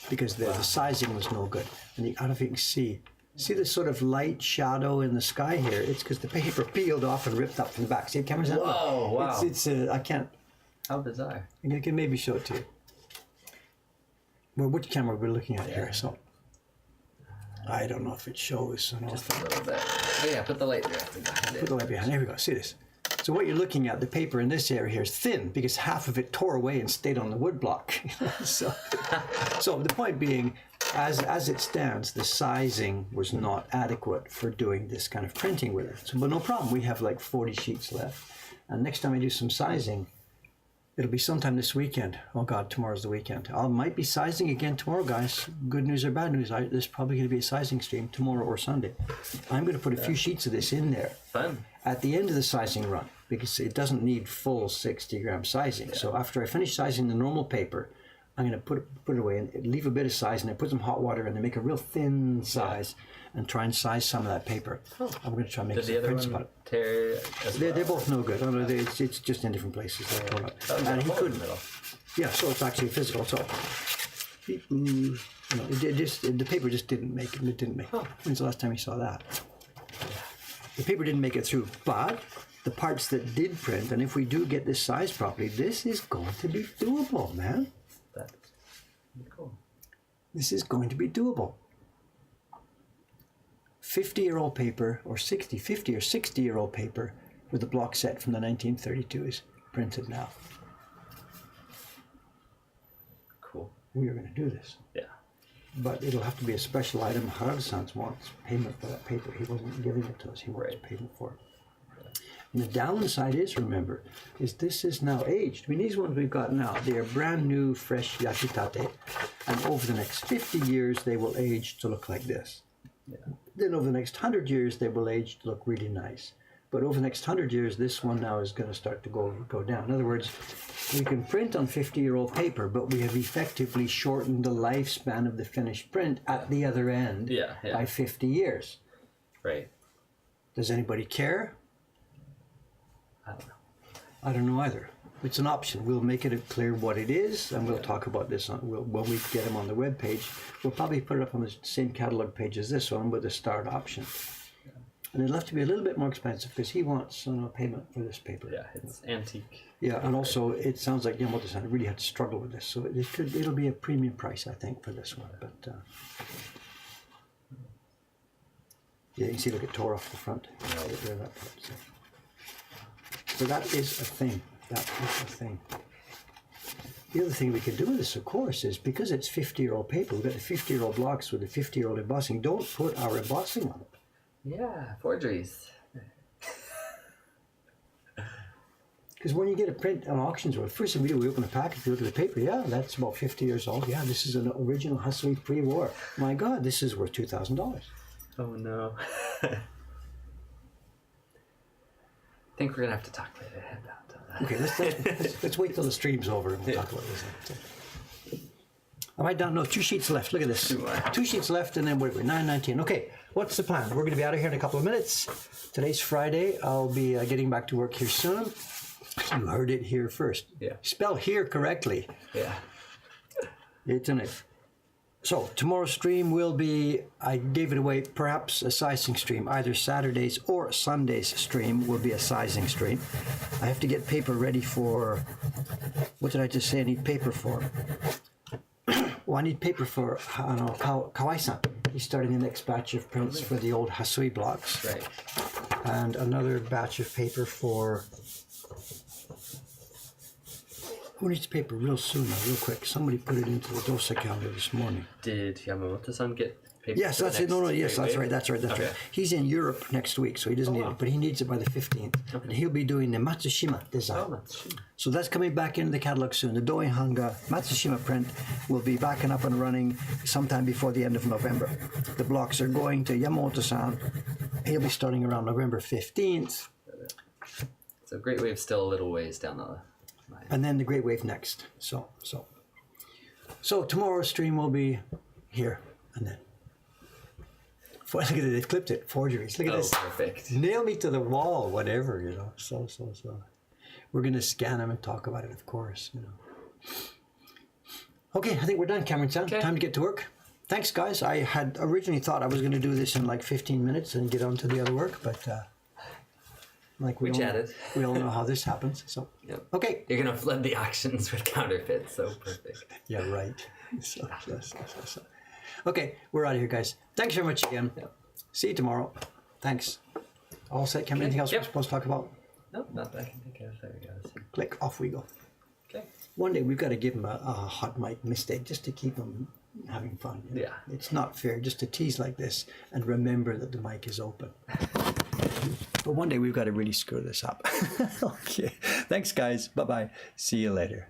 [SPEAKER 1] because the sizing was no good. And I don't know if you can see this sort of light shadow in the sky here? It's because the paper peeled off and ripped up from the back. See the camera's out?
[SPEAKER 2] Whoa, wow.
[SPEAKER 1] It's I can't.
[SPEAKER 2] How bizarre.
[SPEAKER 1] I can maybe show it to you. Well, which camera we're looking at here? So I don't know if it shows or not.
[SPEAKER 2] Just a little bit. Oh yeah, put the light directly behind it.
[SPEAKER 1] Put the light behind. There we go. See this? So what you're looking at, the paper in this area here is thin because half of it tore away and stayed on the wood block. so the point being, as it stands, the sizing was not adequate for doing this kind of printing with it. So, but no problem. We have like 40 sheets left. And next time I do some sizing, it'll be sometime this weekend. Oh God, tomorrow's the weekend. I might be sizing again tomorrow, guys. Good news or bad news, there's probably going to be a sizing stream tomorrow or Sunday. I'm going to put a few sheets of this in there.
[SPEAKER 2] Fun.
[SPEAKER 1] At the end of the sizing run, because it doesn't need full 60-gram sizing. So after I finish sizing the normal paper, I'm going to put it away and leave a bit of size, and then put some hot water in and make a real thin size and try and size some of that paper. Oh. I'm going to try and make
[SPEAKER 2] Did
[SPEAKER 1] some
[SPEAKER 2] the other
[SPEAKER 1] prints
[SPEAKER 2] one
[SPEAKER 1] about it.
[SPEAKER 2] tear as well?
[SPEAKER 1] They're both no good. Oh, no, it's just in different places. They're torn up. And he couldn't. Yeah, so it's actually physical. So the paper just didn't make it. It didn't make it. When's the last time you saw that? The paper didn't make it through, but the parts that did print, and if we do get this size properly, this is going to be doable, man.
[SPEAKER 2] That's cool.
[SPEAKER 1] This is going to be doable. 50-year-old paper, or 50 or 60-year-old paper with a block set from the 1932 is printed now.
[SPEAKER 2] Cool.
[SPEAKER 1] We are going to do this.
[SPEAKER 2] Yeah.
[SPEAKER 1] But it'll have to be a special item. Harada-san wants payment for that paper. He wasn't giving it to us. He wants payment for it. And the downside is, remember, is this is now aged. I mean, these ones we've got now, they are brand new, fresh yakitate. And over the next 50 years, they will age to look like this.
[SPEAKER 2] Yeah.
[SPEAKER 1] Then over the next 100 years, they will age to look really nice. But over the next 100 years, this one now is going to start to go down. In other words, we can print on 50-year-old paper, but we have effectively shortened the lifespan of the finished print at the other end by 50 years.
[SPEAKER 2] Right.
[SPEAKER 1] Does anybody care?
[SPEAKER 2] I don't know.
[SPEAKER 1] I don't know either. It's an option. We'll make it clear what it is, and we'll talk about this when we get them on the web page. We'll probably put it up on the same catalog page as this one with the start option. And it'll have to be a little bit more expensive because he wants payment for this paper.
[SPEAKER 2] Yeah, it's antique.
[SPEAKER 1] Yeah, and also it sounds like Yamamoto-san really had to struggle with this, so it'll be a premium price, I think, for this one. But yeah, you can see, look, it tore off the front. There, that part, so that is a thing. That is a thing. The other thing we can do with this, of course, is because it's 50-year-old paper, we've got the 50-year-old blocks with the 50-year-old embossing. Don't put our embossing on it.
[SPEAKER 2] Yeah, forgeries.
[SPEAKER 1] Because when you get a print on auctions, well, the first thing we do, we open the package, we look at the paper. Yeah, that's about 50 years old. Yeah, this is an original Hasui pre-war. My God, this is worth $2,000.
[SPEAKER 2] Oh no. I think we're gonna have to talk later about that.
[SPEAKER 1] Okay, let's wait till the stream's over and we'll talk about this. All right, down. No, 2 sheets left. Look at this. 2 sheets left, and then what are we? 9:19. Okay, what's the plan? We're going to be out of here in a couple of minutes. Today's Friday. I'll be getting back to work here soon. You heard it here first.
[SPEAKER 2] Yeah.
[SPEAKER 1] Spell here correctly.
[SPEAKER 2] Yeah.
[SPEAKER 1] It's an if. So tomorrow's stream will be, I gave it away, perhaps a sizing stream. Either Saturday's or Sunday's stream will be a sizing stream. I have to get paper ready for, what did I just say I need paper for? Well, I need paper for Kawai-san. He's starting the next batch of prints for the old Hasui blocks.
[SPEAKER 2] Right.
[SPEAKER 1] And another batch of paper for... Who needs paper real soon, real quick? Somebody put it into the dosa calendar this morning.
[SPEAKER 2] Did Yamamoto-san get paper?
[SPEAKER 1] Yes,
[SPEAKER 2] for the
[SPEAKER 1] that's it. No,
[SPEAKER 2] next
[SPEAKER 1] yes, that's
[SPEAKER 2] wave?
[SPEAKER 1] right. That's right. That's
[SPEAKER 2] Okay.
[SPEAKER 1] right. He's in Europe next week, so he doesn't need
[SPEAKER 2] wow.
[SPEAKER 1] it, but he needs it by the 15th.
[SPEAKER 2] Okay.
[SPEAKER 1] And he'll be doing the Matsushima design.
[SPEAKER 2] Oh, that's true.
[SPEAKER 1] So that's coming back into the catalog soon. The Doi Hanga Matsushima print will be back and up and running sometime before the end of November. The blocks are going to Yamamoto-san. He'll be starting around November 15th.
[SPEAKER 2] So Great Wave's still a little ways down the line.
[SPEAKER 1] And then the Great Wave next. So tomorrow's stream will be here and then. Look at it, they clipped it. Forgeries. Look at this.
[SPEAKER 2] Perfect.
[SPEAKER 1] Nail me to the wall, whatever, you know. So. We're going to scan them and talk about it, of course, you know. Okay, I think we're done, Cameron-san.
[SPEAKER 2] Okay.
[SPEAKER 1] Time to get to work. Thanks, guys. I had originally thought I was going to do this in like 15 minutes and get on to the other work, but like
[SPEAKER 2] We chatted.
[SPEAKER 1] We all know how this happens. So,
[SPEAKER 2] Yep.
[SPEAKER 1] okay.
[SPEAKER 2] You're gonna flood the auctions with counterfeits, so perfect.
[SPEAKER 1] Yeah, right. So. Okay, we're out of here, guys. Thanks very much again.
[SPEAKER 2] Yep.
[SPEAKER 1] See you tomorrow. Thanks. All set, Cameron? Anything else
[SPEAKER 2] Yep.
[SPEAKER 1] we're supposed to talk about?
[SPEAKER 2] No, not that I can think of. There we go.
[SPEAKER 1] Click, off we go.
[SPEAKER 2] Okay.
[SPEAKER 1] One day we've got to give him a hot mic mistake just to keep him having fun. You know?
[SPEAKER 2] Yeah.
[SPEAKER 1] It's not fair just to tease like this and remember that the mic is open. But one day we've got to really screw this up. Okay. Thanks, guys. Bye-bye. See you later.